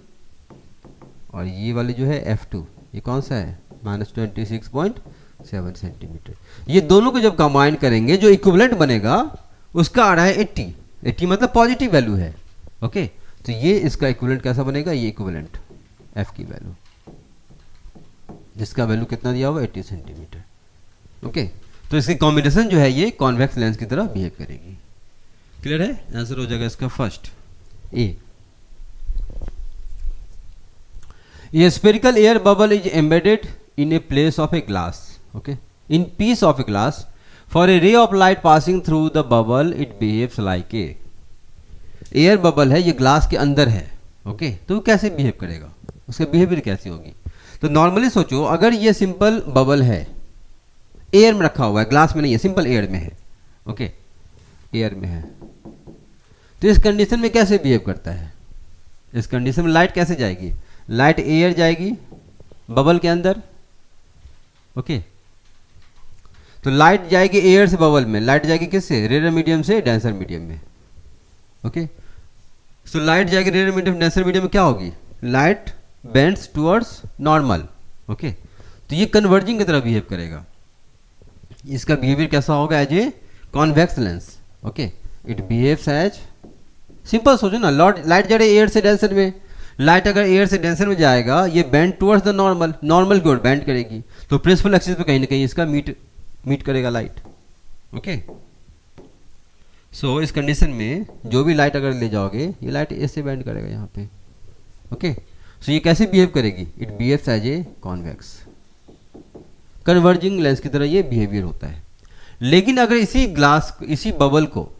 और ये वाली जो है f2 ये कौन सा है -26.7 सेंटीमीटर। ये दोनों को जब कंबाइन करेंगे जो इक्विवेलेंट बनेगा उसका आ रहा है 80 मतलब पॉजिटिव वैल्यू है। ओके, तो ये इसका इक्विवेलेंट कैसा बनेगा, ये इक्विवेलेंट f की वैल्यू जिसका वैल्यू कितना दिया हुआ 80 सेंटीमीटर। ओके, तो इसकी कॉम्बिनेशन जो है ये कॉन्वेक्स लेंस की तरह बिहेव करेगी। क्लियर है, आंसर हो जाएगा इसका first A. A spherical air bubble is embedded in a place of a glass. Okay, in piece of a glass. For a ray of light passing through the bubble, it behaves like a air bubble है, ये ग्लास के अंदर है। ओके, तो वो कैसे बिहेव करेगा, उसका बिहेवियर कैसी होगी। तो नॉर्मली सोचो, अगर ये सिंपल बबल है, एयर में रखा हुआ है, ग्लास में नहीं है, सिंपल एयर में है। ओके, एयर में है, तो इस कंडीशन में कैसे बिहेव करता है, इस कंडीशन में लाइट कैसे जाएगी, लाइट एयर जाएगी बबल के अंदर। ओके, तो लाइट जाएगी एयर से बबल में, लाइट जाएगी किससे, रेयर मीडियम से डेंसर मीडियम में। ओके, सो लाइट जाएगी रेयर मीडियम डेंसर मीडियम में, क्या होगी, light bends towards normal. Okay, तो ये कन्वर्जिंग की तरह बिहेव करेगा। इसका बिहेवियर कैसा होगा, as a convex lens. Okay, it behaves as, simple सोचो ना, लाइट जा रही है एयर से डेंसर में, लाइट अगर एयर से डेंसर में जाएगा ये bend towards the normal, normal की ओर बेंड करेगी, तो प्रिंसिपल एक्सिस पे कहीं ना कहीं इसका मीट करेगा लाइट। ओके, सो इस कंडीशन में जो भी लाइट अगर ले जाओगे ये लाइट ऐसे बेंड करेगा यहाँ पे। ओके, सो ये कैसे बिहेव करेगी, it behaves as a convex, converging lens की तरह ये बिहेवियर होता है। लेकिन अगर इसी बबल को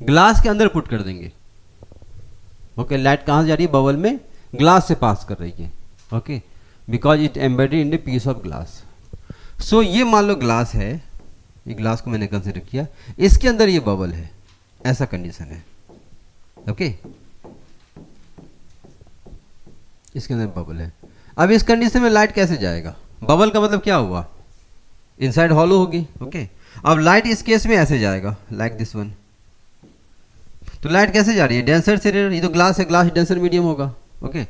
ग्लास के अंदर पुट कर देंगे, ओके, लाइट कहाँ जा रही है, बबल में, ग्लास से पास कर रही है। Okay, because it embedded in a piece of glass. So ये मान लो ग्लास है, ये ग्लास को मैंने कंसिडर किया, इसके अंदर ये बबल है, ऐसा कंडीशन है। ओके, इसके अंदर बबल है। अब इस कंडीशन में लाइट कैसे जाएगा, बबल का मतलब क्या हुआ, इनसाइड हॉलो होगी। ओके, अब लाइट इस केस में ऐसे जाएगा लाइक दिस वन, तो लाइट कैसे जा रही है, डेंसर से रेयर, ये तो ग्लास है, ग्लास डेंसर मीडियम होगा। ओके,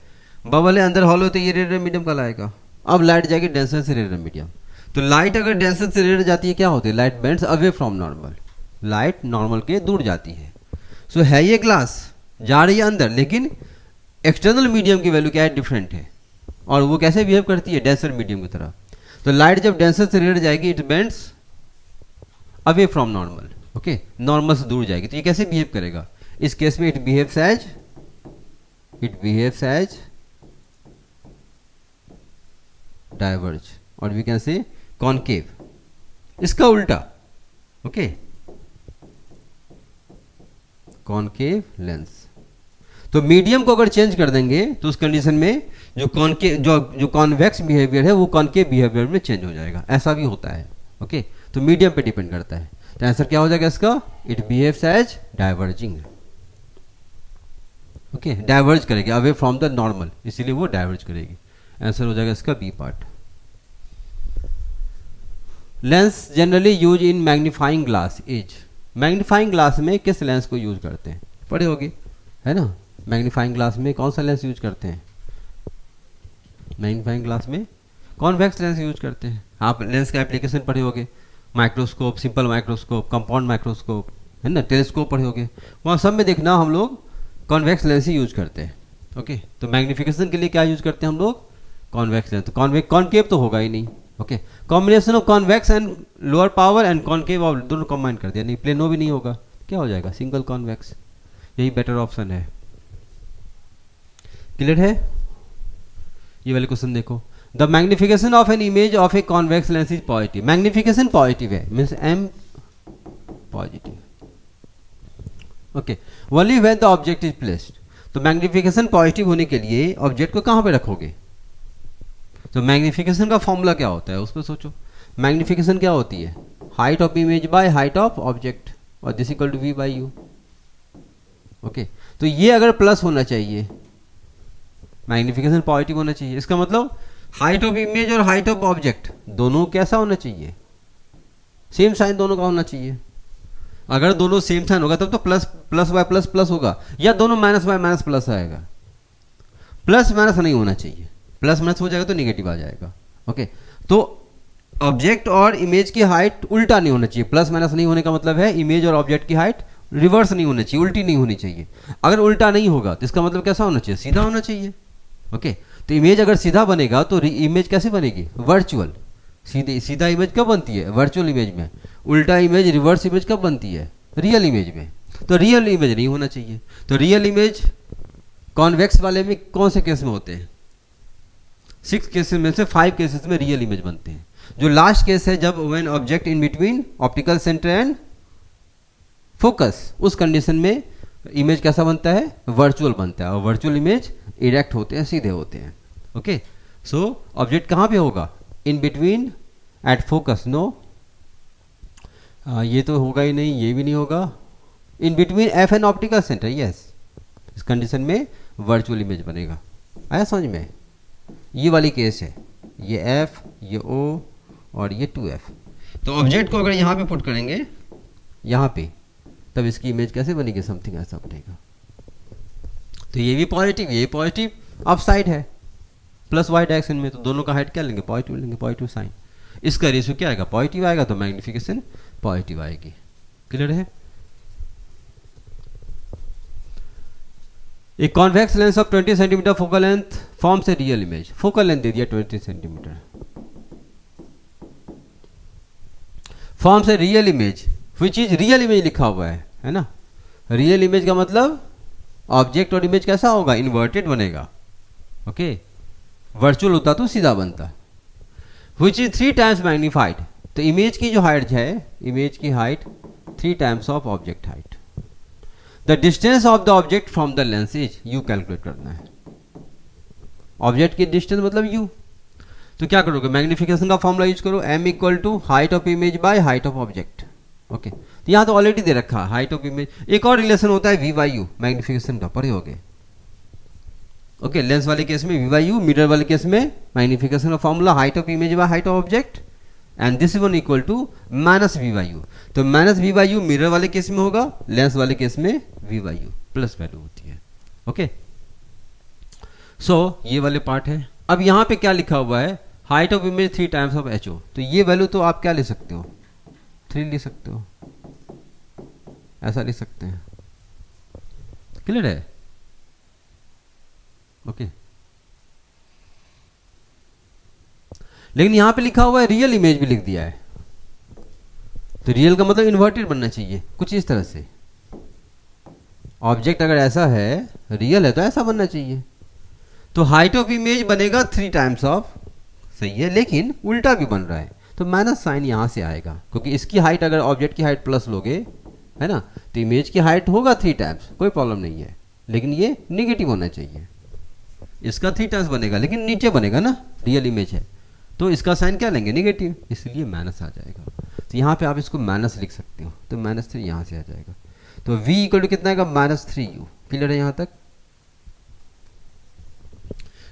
बबल है अंदर हॉलो, तो ये रेयर मीडियम का लाएगा। अब लाइट जाएगी डेंसर से रेयर मीडियम, तो लाइट अगर डेंसर से रेयर जाती है क्या होती है, light bends away from normal, light normal के दूर जाती है। सो है ये ग्लास जा रही है अंदर, लेकिन एक्सटर्नल मीडियम की वैल्यू क्या है, डिफरेंट है, और वो कैसे बिहेव करती है, डेंसर मीडियम की तरह। तो लाइट जब डेंसर से रेयर जाएगी it bends away from normal. Okay, normal से दूर जाएगी, तो ये कैसे बिहेव करेगा, इस केस में इट बिहेव्स एज डाइवर्ज, और वी कैन से कॉनकेव। इसका उल्टा, ओके, कॉनकेव लेंस। तो मीडियम को अगर चेंज कर देंगे तो उस कंडीशन में जो कॉन्वेक्स बिहेवियर है वो कॉनकेव बिहेवियर में चेंज हो जाएगा, ऐसा भी होता है, ओके। तो मीडियम पे डिपेंड करता है। तो आंसर क्या हो जाएगा इसका, it behaves as diverging, okay, diverge करेगी अवे फ्रॉम द नॉर्मल, इसीलिए वो डाइवर्ज करेगी। आंसर हो जाएगा इसका B part. Lens generally use in magnifying glass is, magnifying glass में किस लेंस को यूज करते हैं, पढ़े होगे, है ना। मैग्नीफाइंग ग्लास में कौन सा लेंस यूज करते हैं, मैग्नीफाइंग ग्लास में कॉन्वेक्स लेंस यूज करते हैं। आप लेंस का एप्लीकेशन पढ़े होगे, microscope, simple microscope, compound microscope, है ना, टेलीस्कोप पढ़े होगे, वहाँ सब में देखना हम लोग कॉन्वेक्स लेंस ही यूज करते हैं, ओके। तो मैग्निफिकेशन के लिए क्या यूज करते हैं हम लोग, कॉन्वेक्स लेंस। तो कॉनकेव तो होगा ही नहीं, okay. Combination of convex and lower power and concave और दोनों कंबाइन कर दिया, नहीं प्लेनो भी नहीं होगा, क्या हो जाएगा, सिंगल कॉन्वेक्स, यही बेटर ऑप्शन है। क्लियर है। ये वाले क्वेश्चन देखो, the magnification of an image of a convex lens is positive, magnification positive है, means M positive, okay, only when the object is placed. तो मैग्निफिकेशन पॉजिटिव होने के लिए ऑब्जेक्ट को कहां पे रखोगे, तो मैग्निफिकेशन का फॉर्मूला क्या होता है उस पर सोचो। मैग्निफिकेशन क्या होती है, height of image by height of object, और this equal to V by U, okay. तो ये अगर प्लस होना चाहिए, मैग्निफिकेशन पॉजिटिव होना चाहिए, इसका मतलब हाइट ऑफ इमेज और हाइट ऑफ ऑब्जेक्ट दोनों कैसा होना चाहिए, सेम साइन दोनों का होना चाहिए। अगर दोनों सेम साइन होगा तब तो plus plus by plus plus होगा, या दोनों माइनस बाय माइनस प्लस आएगा, प्लस माइनस नहीं होना चाहिए, प्लस माइनस हो जाएगा तो निगेटिव आ जाएगा, ओके। तो ऑब्जेक्ट और इमेज की हाइट उल्टा नहीं होना चाहिए, प्लस माइनस नहीं होने का मतलब है इमेज और ऑब्जेक्ट की हाइट रिवर्स नहीं होनी चाहिए, उल्टी नहीं होनी चाहिए। अगर उल्टा नहीं होगा तो इसका मतलब कैसा होना चाहिए, सीधा होना चाहिए, ओके। तो इमेज अगर सीधा बनेगा तो इमेज कैसे बनेगी, वर्चुअल, सीधा इमेज कब बनती है, वर्चुअल इमेज में। उल्टा इमेज, रिवर्स इमेज कब बनती है, रियल इमेज में। तो रियल इमेज नहीं होना चाहिए। तो रियल इमेज कॉन्वेक्स वाले में कौन से केस में होते हैं, 6 केसेस में से 5 केसेस में रियल इमेज बनते हैं। जो लास्ट केस है जब when object in between optical centre and focus, उस कंडीशन में इमेज कैसा बनता है, वर्चुअल बनता है, और वर्चुअल इमेज इरेक्ट होते हैं, सीधे होते हैं, ओके। सो ऑब्जेक्ट कहाँ पे होगा, in between, at focus, no, ये तो होगा ही नहीं, ये भी नहीं होगा, in between F and optical centre, yes, इस कंडीशन में वर्चुअल इमेज बनेगा। आया समझ में, ये वाली केस है, ये एफ, ये ओ और ये 2f। तो ऑब्जेक्ट को अगर यहाँ पे पुट करेंगे, यहाँ पे, तब इसकी इमेज कैसे बनेगी, समथिंग ऐसा बनेगा। तो ये भी पॉजिटिव, ये पॉजिटिव, अप साइड है, प्लस वाई डायरेक्शन में, तो दोनों का हाइट क्या लेंगे, पॉजिटिव लेंगे, पॉजिटिव साइन। इसका रेशियो क्या आएगा, पॉजिटिव आएगा, तो मैग्निफिकेशन पॉजिटिव आएगी। क्लियर है। A convex lens of 20 centimetre focal length forms a real image, focal length दे दिया 20 centimetre, forms a real image, which is real image लिखा हुआ है ना। रियल इमेज का मतलब ऑब्जेक्ट और इमेज कैसा होगा, इन्वर्टेड बनेगा, ओके। वर्चुअल होता तो सीधा बनता। विच इज 3 टाइम्स मैग्नीफाइड, तो इमेज की जो हाइट है, इमेज की height 3 times of object height. The distance of the object from the lens is, you calculate करना है, ऑब्जेक्ट की डिस्टेंस मतलब यू। तो क्या करोगे, मैग्निफिकेशन का फॉर्मूला यूज करो, m equal to height of image by height of object, okay. तो यहाँ तो ऑलरेडी दे रखा हाइट ऑफ इमेज। एक और रिलेशन होता है v बाई यू, मैग्निफिकेशन का, पढ़े होगे, ओके। लेंस वाले केस में v बाई यू, मिरर वाले केस में मैग्निफिकेशन का formula height of image by height of object, and this one equal to minus v by U. तो minus v by U mirror वाले केस में होगा, लेंस वाले केस में v by U plus value होती है, ओके। सो ये वाले पार्ट है। अब यहाँ पे क्या लिखा हुआ है, height of image 3 times of H O. तो ये वैल्यू तो आप क्या ले सकते हो, 3 ले सकते हो, ऐसा ले सकते हैं। क्लियर है, ओके। लेकिन यहां पे लिखा हुआ है रियल इमेज भी लिख दिया है, तो रियल का मतलब इन्वर्टेड बनना चाहिए कुछ इस तरह से। ऑब्जेक्ट अगर ऐसा है, रियल है, तो ऐसा बनना चाहिए। तो हाइट ऑफ इमेज बनेगा 3 टाइम्स ऑफ, सही है, लेकिन उल्टा भी बन रहा है। तो माइनस साइन यहाँ से आएगा, क्योंकि इसकी हाइट अगर ऑब्जेक्ट की हाइट प्लस लोगे, है ना, तो इमेज की हाइट होगा 3 टाइम्स, कोई प्रॉब्लम नहीं है, लेकिन ये निगेटिव होना चाहिए। इसका 3 टाइम्स बनेगा लेकिन नीचे बनेगा ना, रियल इमेज है, तो इसका साइन क्या लेंगे, निगेटिव, इसलिए माइनस आ जाएगा। तो यहाँ पे आप इसको माइनस लिख सकते हो, तो -3 यहाँ से आ जाएगा। तो v इक्वल टू कितना आएगा, -3u। क्लियर है यहाँ तक?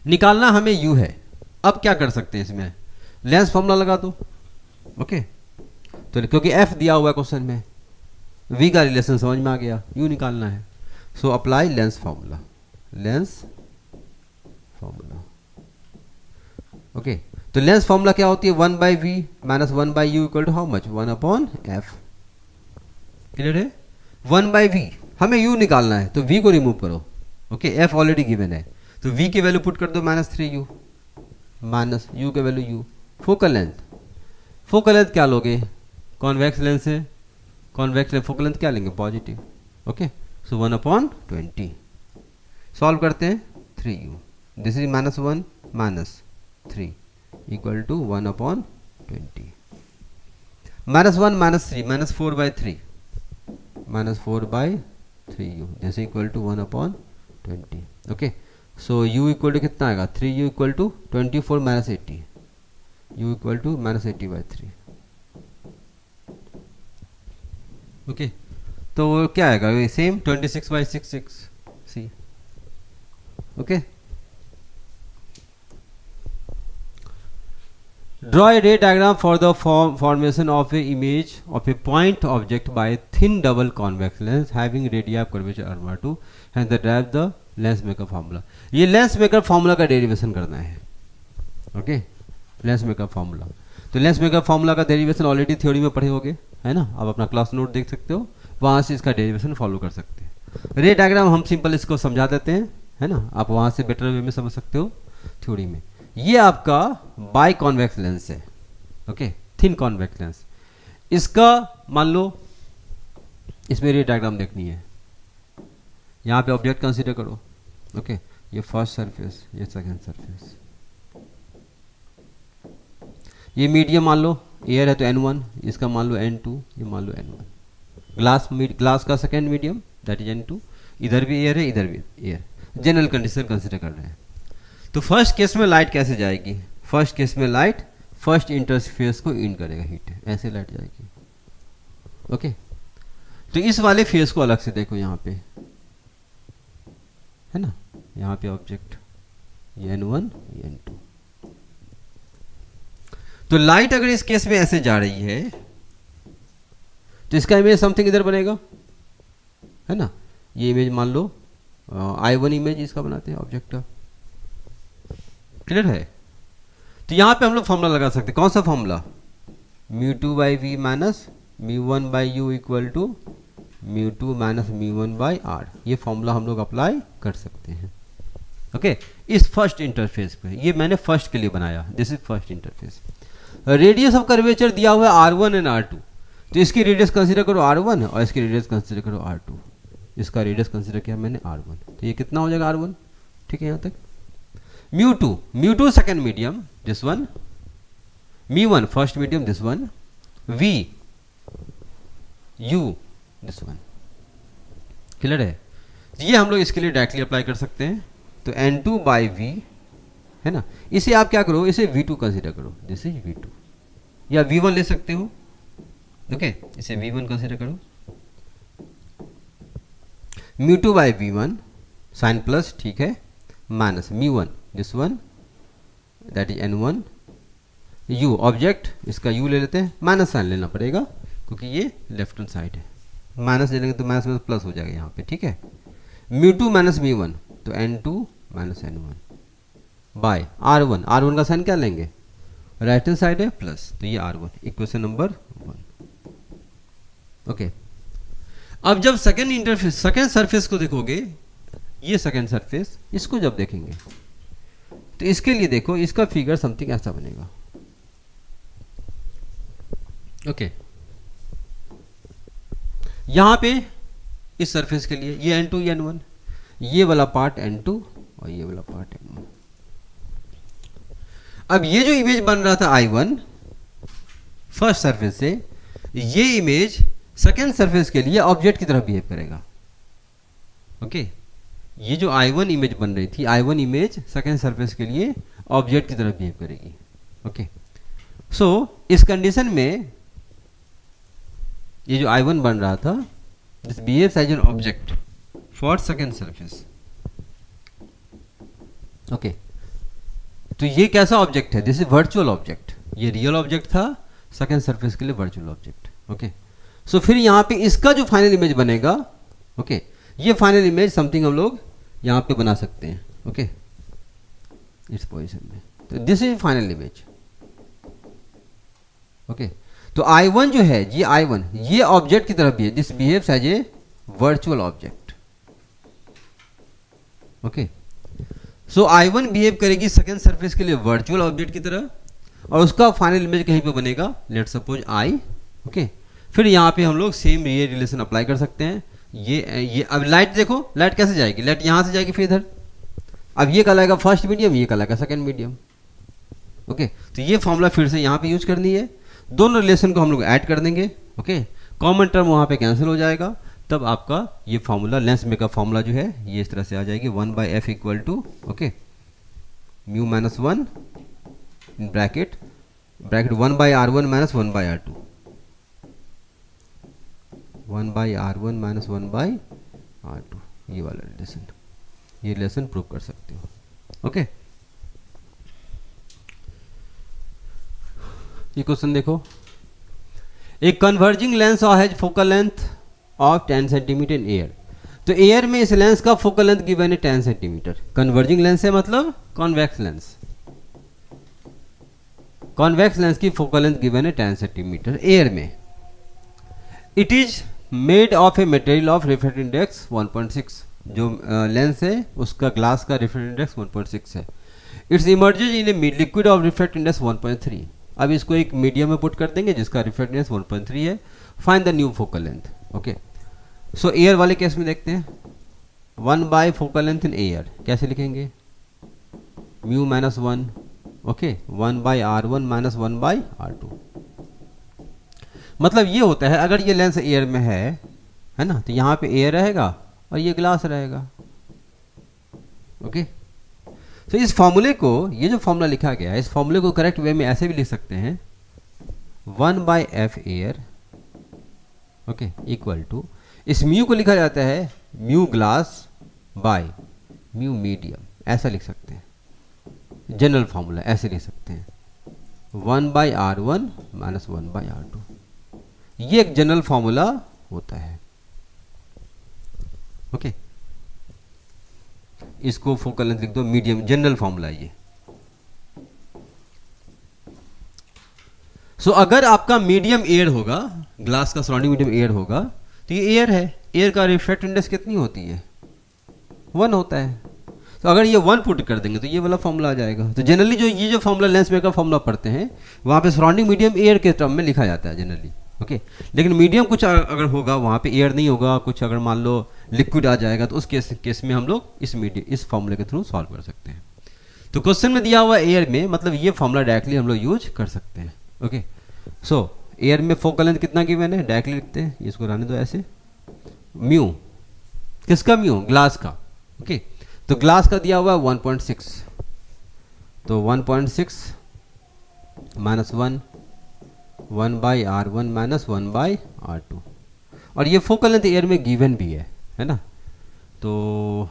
निकालना हमें u है। अब क्या कर सकते हैं, इसमें लेंस फॉर्मूला लगा दो। ओके, तो क्योंकि f दिया हुआ है क्वेश्चन में, v का रिलेशन समझ में आ गया, u निकालना है। So apply lens formula, lens formula. Okay, तो लेंस फॉर्मूला क्या होती है, 1/v minus 1/u equal to how much, 1/f। Clear है? 1/v, हमें u निकालना है, तो v को रिमूव करो। ओके, f ऑलरेडी गिवन है, तो v की वैल्यू पुट कर दो -3u, माइनस u के value u। Focal length, focal length क्या लोगे, कॉन्वेक्स लेंस है, कॉन्वेक्स लेंथ फोकल लेंथ क्या लेंगे, पॉजिटिव। ओके, सो 1/20 सॉल्व करते हैं, 3u, this is -1 -3 equal to 1/20, -1 -3 -4/3 -4/3u, this equal to 1/20। Okay, so u equal to कितना आएगा, 3u equal to 24 -80, u equal to -80/3। Okay, तो क्या आएगा, same 26/66 C. Okay, draw a ray diagram for the formation of a image of a point object by a thin double convex lens having radii of curvature r2 and derive the lens maker formula। ये लेंस मेकर फार्मूला का डेरिवेशन करना है। ओके, लेंस मेकर फार्मूला, तो लेंस मेकर फार्मूला का डेरिवेशन ऑलरेडी थ्योरी में पढ़े होगे, है ना, आप अपना क्लास नोट देख सकते हो, वहाँ से इसका डेरिवेशन फॉलो कर सकते हैं। रे डायग्राम हम सिंपल इसको समझा देते हैं, है ना, आप वहाँ से बेटर वे में समझ सकते हो थ्योरी में। ये आपका बाई कॉन्वेक्स लेंस है। ओके, थिन कॉन्वेक्स लेंस, इसका मान लो इसमें रे डायग्राम देखनी है, यहाँ पे ऑब्जेक्ट कंसीडर करो। ओके, ये फर्स्ट सरफेस, ये सेकंड सरफेस, ये मीडियम मान लो एयर है तो n1, इसका मान लो n2, ये मान लो n1। ग्लास का second medium that is n2, इधर भी एयर है इधर भी एयर, जनरल कंडीशन कंसीडर कर रहे हैं। तो फर्स्ट केस में लाइट कैसे जाएगी, फर्स्ट केस में लाइट फर्स्ट इंटरफेस को इन करेगा, हीट, ऐसे लाइट जाएगी। ओके, तो इस वाले फेस को अलग से देखो, यहाँ पे है ना, यहाँ पे ऑब्जेक्ट ये n1 ये n2। तो लाइट अगर इस केस में ऐसे जा रही है तो इसका इमेज समथिंग इधर बनेगा, है ना, ये इमेज मान लो I1 इमेज इसका बनाते हैं ऑब्जेक्ट का। क्लियर है? तो यहां पे हम लोग फॉर्मूला लगा सकते हैं, कौन सा formula, μ2/v minus μ1/u equal to μ2 minus μ1/r। ये फॉर्मूला हम लोग अप्लाई कर सकते हैं। ओके, इस फर्स्ट इंटरफेस पे, ये मैंने फर्स्ट के लिए बनाया, this is first interface. Radius of curvature दिया हुआ है r1 एंड r2, तो इसकी रेडियस कंसीडर करो r1 और इसकी रेडियस कंसीडर करो r2। इसका रेडियस कंसीडर किया मैंने r1, तो ये कितना हो जाएगा r1। ठीक है, यहाँ तक। μ2 second medium this one, μ1 first medium this one, v u this one. Clear है? ये हम लोग इसके लिए डायरेक्टली अप्लाई कर सकते हैं। तो n2/v है ना, इसे आप क्या करो, इसे v2 कंसीडर करो, दिस इज v2, या v1 ले सकते हो। ओके, इसे v1 कंसीडर करो, μ2/v1 साइन प्लस, ठीक है, minus μ1 this one that is n1, u object, इसका u ले लेते हैं, माइनस साइन लेना पड़ेगा क्योंकि ये लेफ्ट हैंड साइड है, माइनस ले लेंगे तो माइनस में प्लस हो जाएगा यहाँ पे। ठीक है, μ2 माइनस μ1, तो n2 minus n1 bye r1, r1 का साइन क्या लेंगे, राइट हैंड साइड है प्लस, तो ये r1, इक्वेशन नंबर 1। ओके, अब जब सेकेंड इंटरफेस, सेकेंड सरफेस को देखोगे, ये सेकेंड सरफेस, इसको जब देखेंगे तो इसके लिए देखो, इसका फिगर समथिंग ऐसा बनेगा। ओके, यहां पे इस सरफेस के लिए ये n2 ये n1, ये वाला पार्ट n2 और ये वाला पार्ट n1। अब ये जो इमेज बन रहा था I1, फर्स्ट सरफेस से, ये इमेज सेकेंड सरफेस के लिए ऑब्जेक्ट की तरह बिहेव करेगा। ओके ये जो I1 इमेज बन रही थी, I1 इमेज सेकेंड सरफेस के लिए ऑब्जेक्ट की तरह बिहेव करेगी। ओके सो इस कंडीशन में ये जो I1 बन रहा था, this behaves as an object for second surface. Okay तो ये कैसा ऑब्जेक्ट है? This is virtual object. ये रियल ऑब्जेक्ट था, सेकेंड सरफेस के लिए वर्चुअल ऑब्जेक्ट। ओके सो फिर यहाँ पे इसका जो फाइनल इमेज बनेगा, ओके ये फाइनल इमेज समथिंग हम लोग यहाँ पे बना सकते हैं। ओके इस पोजीशन में, तो this is final image. Okay तो I1 जो है, ये I1 ये ऑब्जेक्ट की तरह भी है, this behaves as a virtual object. Okay so I1 behave करेगी सेकेंड सरफेस के लिए वर्चुअल ऑब्जेक्ट की तरह, और उसका फाइनल इमेज कहीं पे बनेगा, लेट सपोज I। ओके फिर यहाँ पे हम लोग सेम ये रिलेशन अप्लाई कर सकते हैं। ये अब लाइट देखो, लाइट कैसे जाएगी? लाइट यहाँ से जाएगी फिर इधर। अब ये कहलाएगा फर्स्ट मीडियम, ये कहलाएगा सेकेंड मीडियम। ओके तो ये फॉर्मूला फिर से यहाँ पे यूज करनी है, दोनों रिलेशन को हम लोग ऐड कर देंगे। ओके कॉमन टर्म वहाँ पे कैंसिल हो जाएगा, तब आपका ये फॉर्मूला लेंस में का फॉर्मूला जो है ये इस तरह से आ जाएगी, 1/f equal to okay mu minus 1 in bracket 1/r1 minus 1/r2, 1/r1 minus 1/r2, ये वाला रिलेशन, ये रिलेशन प्रूव कर सकते हो। ओके ये क्वेश्चन देखो, एक converging lens has focal length of 10 centimetre in air. तो एयर में इस लेंस का फोकल लेंथ गिवन है 10 सेंटीमीटर। कन्वर्जिंग लेंस है मतलब कॉन्वेक्स लेंस, कॉन्वेक्स लेंस की फोकल लेंथ गिवन है 10 सेंटीमीटर एयर में। It is made of a material of refractive index 1.6, जो लेंस है उसका ग्लास का रिफ्रैक्टिव इंडेक्स 1.6 है। It's emerges in a liquid of refractive index 1.3। अब इसको एक मीडियम में पुट कर देंगे जिसका रिफ्रैक्टिव इंडेक्स 1.3 है। Find the new focal length. Okay so air वाले केस में देखते हैं, 1 फोकल लेंथ इन एयर कैसे लिखेंगे? Mu minus 1, okay 1/r1 minus 1/r2। मतलब ये होता है, अगर ये लेंस एयर में है ना, तो यहाँ पे एयर रहेगा और ये ग्लास रहेगा। ओके तो इस फॉर्मूले को, ये जो फॉर्मूला लिखा गया है, इस फॉर्मूले को करेक्ट वे में ऐसे भी लिख सकते हैं, 1/f air okay equal to, इस म्यू को लिखा जाता है mu glass by mu medium, ऐसा लिख सकते हैं। जनरल फॉर्मूला ऐसे लिख सकते हैं, 1/r1 माइनस 1/r2। ये एक जनरल फॉर्मूला होता है। ओके इसको फोकल लेंथ लिख दो मीडियम, जनरल फॉर्मूला ये। सो अगर आपका मीडियम एयर होगा, ग्लास का सराउंडिंग मीडियम एयर होगा, तो ये एयर है, एयर का रिफ्रैक्टिव इंडेक्स कितनी होती है? 1 होता है। तो अगर ये 1 पुट कर देंगे तो ये वाला फॉर्मूला आ जाएगा। तो जनरली जो ये जो फॉर्मूला लेंस में का फॉर्मूला पढ़ते हैं, वहाँ पे सराउंडिंग मीडियम एयर के टर्म में लिखा जाता है जनरली। ओके लेकिन मीडियम कुछ अगर होगा, वहाँ पे एयर नहीं होगा, कुछ अगर मान लो लिक्विड आ जाएगा, तो उस केस में हम लोग इस फॉर्मूले के थ्रू सॉल्व कर सकते हैं। तो क्वेश्चन में दिया हुआ एयर में, मतलब ये फॉर्मूला डायरेक्टली हम लोग यूज कर सकते हैं। ओके सो एयर में फोकल लेंथ कितना गिवन है, डायरेक्टली लिखते हैं, इसको रहने दो ऐसे, म्यू, किसका म्यू? ग्लास का। ओके तो ग्लास का दिया हुआ है 1.6, तो 1.6 माइनस 1/r1 माइनस 1/r2, और ये फोकल लेंथ एयर में गिवन भी है ना, तो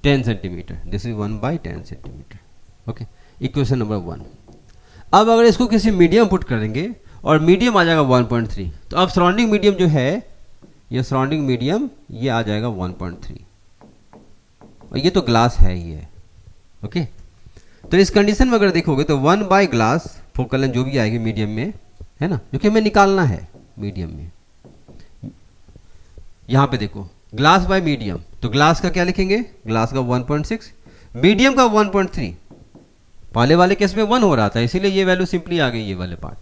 10 centimetre, this is 1/10 centimetre. Okay equation number 1। अब अगर इसको किसी मीडियम पुट करेंगे और मीडियम आ जाएगा 1.3, तो अब सराउंडिंग मीडियम जो है, ये सराउंडिंग मीडियम ये आ जाएगा 1.3, और ये तो ग्लास है ही है। ओके तो इस कंडीशन में अगर देखोगे तो 1 ग्लास फोकल लेंथ जो भी आएगी मीडियम में, है ना, जो कि हमें निकालना है मीडियम में। यहां पे देखो ग्लास बाय मीडियम, तो ग्लास का क्या लिखेंगे? ग्लास का 1.6, मीडियम का 1.3। पहले वाले केस में 1 हो रहा था, इसीलिए ये वैल्यू सिंपली आ गई, ये वाले पार्ट,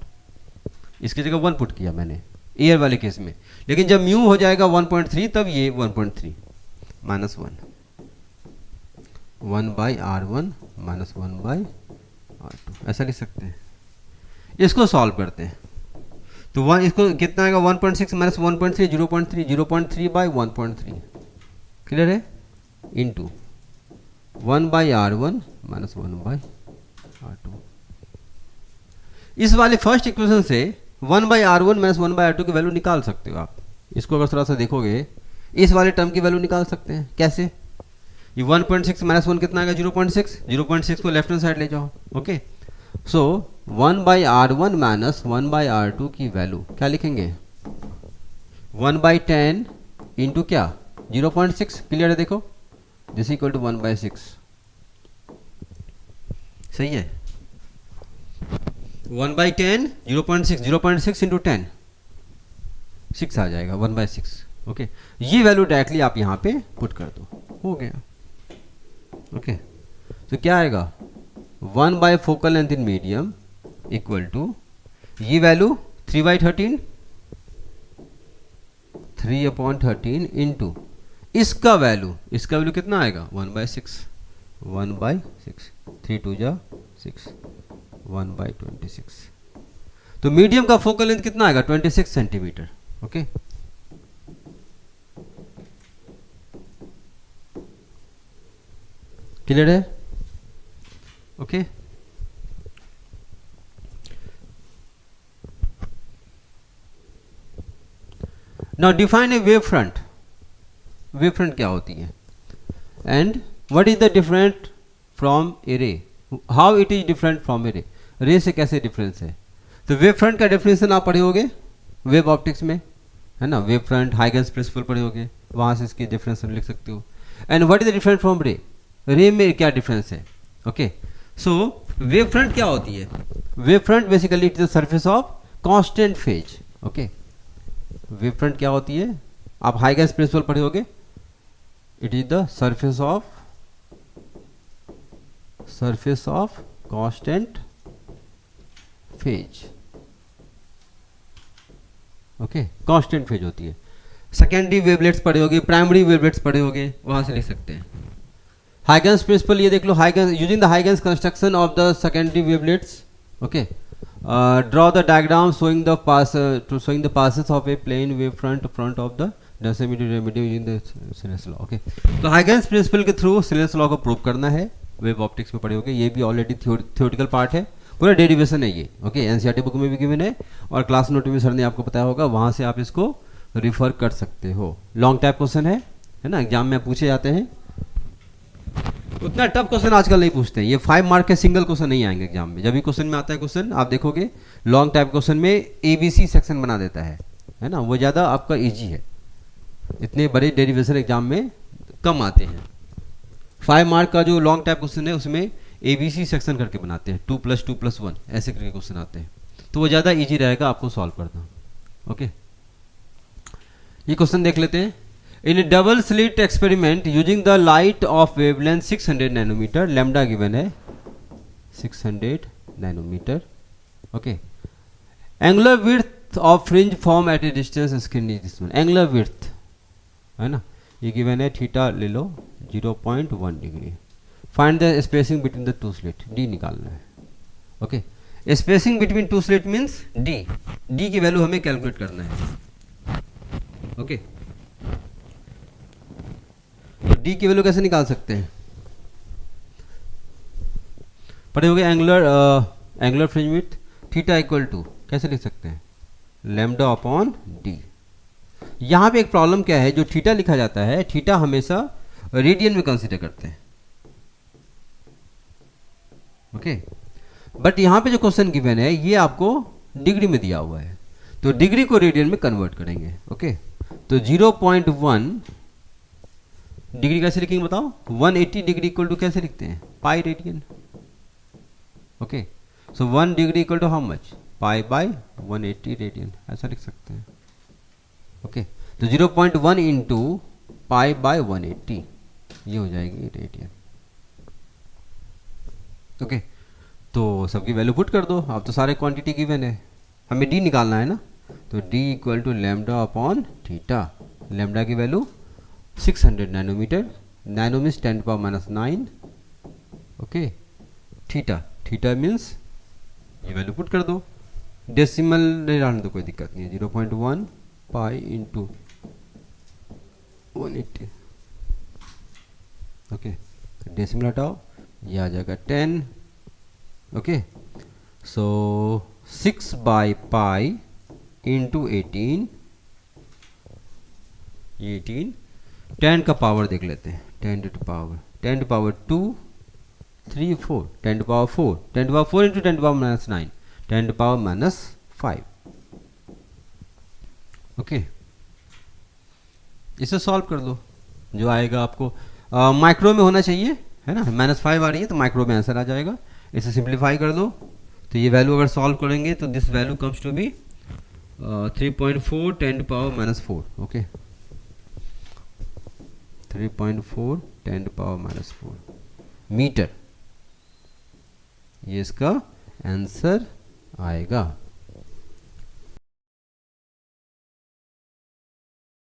इसकी जगह 1 पुट किया मैंने एयर वाले केस में। लेकिन जब म्यू हो जाएगा 1.3, तब ये 1.3 माइनस 1/r1 माइनस 1/r2 ऐसा लिख सकते हैं। इसको सॉल्व करते हैं तो वन इसको कितना आएगा 1.6 माइनस 1.3 0.3 0.3 बाई 1.3 क्लियर है into 1 by R1 minus 1 by R2। इस वाले फर्स्ट इक्वेशन से 1 by R1 minus 1 by R2 की वैल्यू निकाल सकते हो आप। इसको अगर थोड़ा सा देखोगे इस वाले टर्म की वैल्यू निकाल सकते हैं। कैसे? ये 1.6 माइनस 1 कितना आएगा 0.6 0.6 को लेफ्ट हैंड साइड ले जाओ। Okay so 1 by R1 minus 1 by R2 की वैल्यू क्या लिखेंगे 1 बाई 10 इंटू क्या 0.6। क्लियर है? देखो दिस इक्वल टू 1 बाई 6। सही है 1 बाई 10 0.6 इंटू 10 6 आ जाएगा 1 बाई 6। ओके ये वैल्यू डायरेक्टली आप यहाँ पे पुट कर दो हो गया। ओके तो क्या आएगा 1 by focal length in medium equal to ये वैल्यू 3 बाई 13 3/13 इंटू इसका वैल्यू कितना आएगा 1 बाई 6 1 बाई 6 3 2 जा 6 1 बाई 26। तो मीडियम का फोकल लेंथ कितना आएगा 26 सेंटीमीटर। ओके क्लियर है? Okay now define a wave front. Wave front क्या होती है and what is the different from a ray, how it is different from a ray, ray से कैसे डिफरेंस है। तो वेव फ्रंट का डेफिनेशन आप पढ़े होगे वेव ऑप्टिक्स में है ना, वेव फ्रंट हाइगन्स प्रिंसिपल पढ़े होगे, वहां से इसकी डिफरेंस लिख सकते हो। And what is the different from रे, रे में क्या डिफरेंस है। ओके सो वेव फ्रंट क्या होती है, wave front basically it is the surface of constant phase. Okay wave front क्या होती है, आप हाइगन्स प्रिंसिपल पढ़े होगे, it is the surface of constant phase. Okay constant phase होती है। सेकेंडरी वेवलेट्स पढ़े होगे, प्राइमरी वेवलेट्स पढ़े होगे, वहां से लिख सकते हैं। हाइगन्स प्रिंसिपल ये देख लो, Huygens using the Huygens construction of the secondary wavelets. Okay draw the diagram showing the passes of a plane wave front of the density radius using the Snell's law. Okay तो हाइगन्स प्रिंसिपल के थ्रू सिलेस लॉ को प्रूव करना है, वेव ऑप्टिक्स में पढ़े होगे, ये भी ऑलरेडी थ्योरेटिकल पार्ट है, पूरा डेरिवेशन है ये। ओके एनसीईआरटी बुक में भी गिवन है और क्लास नोट में सर ने आपको बताया होगा, वहां से आप इसको रिफर कर सकते हो। लॉन्ग टाइप क्वेश्चन है ना, एग्जाम में पूछे जाते हैं। उतना टफ क्वेश्चन आजकल नहीं पूछते हैं, ये 5 मार्क के सिंगल क्वेश्चन नहीं आएंगे एग्जाम में। जब भी क्वेश्चन में आता है क्वेश्चन आप देखोगे लॉन्ग टाइप क्वेश्चन में ABC सेक्शन बना देता है ना, वो ज़्यादा आपका इजी है। इतने बड़े डेरिवेशन एग्जाम में कम आते हैं। 5 मार्क का जो लॉन्ग टाइप क्वेश्चन है उसमें ABC सेक्शन करके बनाते हैं, 2 + 2 + 1 ऐसे करके क्वेश्चन आते हैं, तो वो ज़्यादा इजी रहेगा आपको सॉल्व करना। ओके ये क्वेश्चन देख लेते हैं। In a double slit experiment using the light of wavelength 600 nanometer, lambda given है 600 nanometer. Okay. Angular width of fringe form at a distance screen is this one. Angular width है ना, ये given है थीटा ले लो 0.1 degree. Find the spacing between the two slit. D निकालना है। Okay. Spacing between two slit means D. D की वैल्यू हमें कैलकुलेट करना है। Okay. तो डी की वैल्यू कैसे निकाल सकते हैं, पढ़े होंगे angular fringe width theta equal to कैसे लिख सकते हैं लैम्डा अपॉन डी। यहां पे एक प्रॉब्लम क्या है, जो थीटा लिखा जाता है थीटा हमेशा रेडियन में कंसीडर करते हैं। ओके बट यहां पे जो क्वेश्चन गिवन है ये आपको डिग्री में दिया हुआ है, तो डिग्री को रेडियन में कन्वर्ट करेंगे। ओके तो 0.1 डिग्री कैसे लिखेंगे बताओ, 180 डिग्री इक्वल टू कैसे लिखते हैं pi radian. Okay so 1 degree equal to how much pi by 180 radian, ऐसा लिख सकते हैं। ओके तो 0.1 इंटू पाई बाय 180 ये हो जाएगी रेडियन। ओके तो सबकी वैल्यू पुट कर दो, अब तो सारे क्वांटिटी गिवन है, हमें डी निकालना है ना, तो D equal to lambda upon theta. Lambda की value 600 nanometre, nano means 10⁻⁹। Okay theta means ये वैल्यू पुट कर दो डेसिमल नहीं रहने तो कोई दिक्कत नहीं है, 0.1 पाई इंटू 180। ओके, डेसिमल हटाओ, ये आ जाएगा 10। Okay, so 6 by pi into 18, 10 का पावर देख लेते हैं, 10 to power 2 3 4, 10 to power 4, 10 to power 4 into 10 to power minus 9, 10 to power minus 5। Okay, इसे सॉल्व कर दो, जो आएगा आपको माइक्रो में होना चाहिए, है ना, -5 आ रही है तो माइक्रो में आंसर आ जाएगा। इसे सिंप्लीफाई कर दो, तो ये वैल्यू अगर सॉल्व करेंगे तो this value comes to be 3.4 10 to power minus 4। Okay, 3.4 10 to power minus 4 metre, ये इसका आंसर आएगा।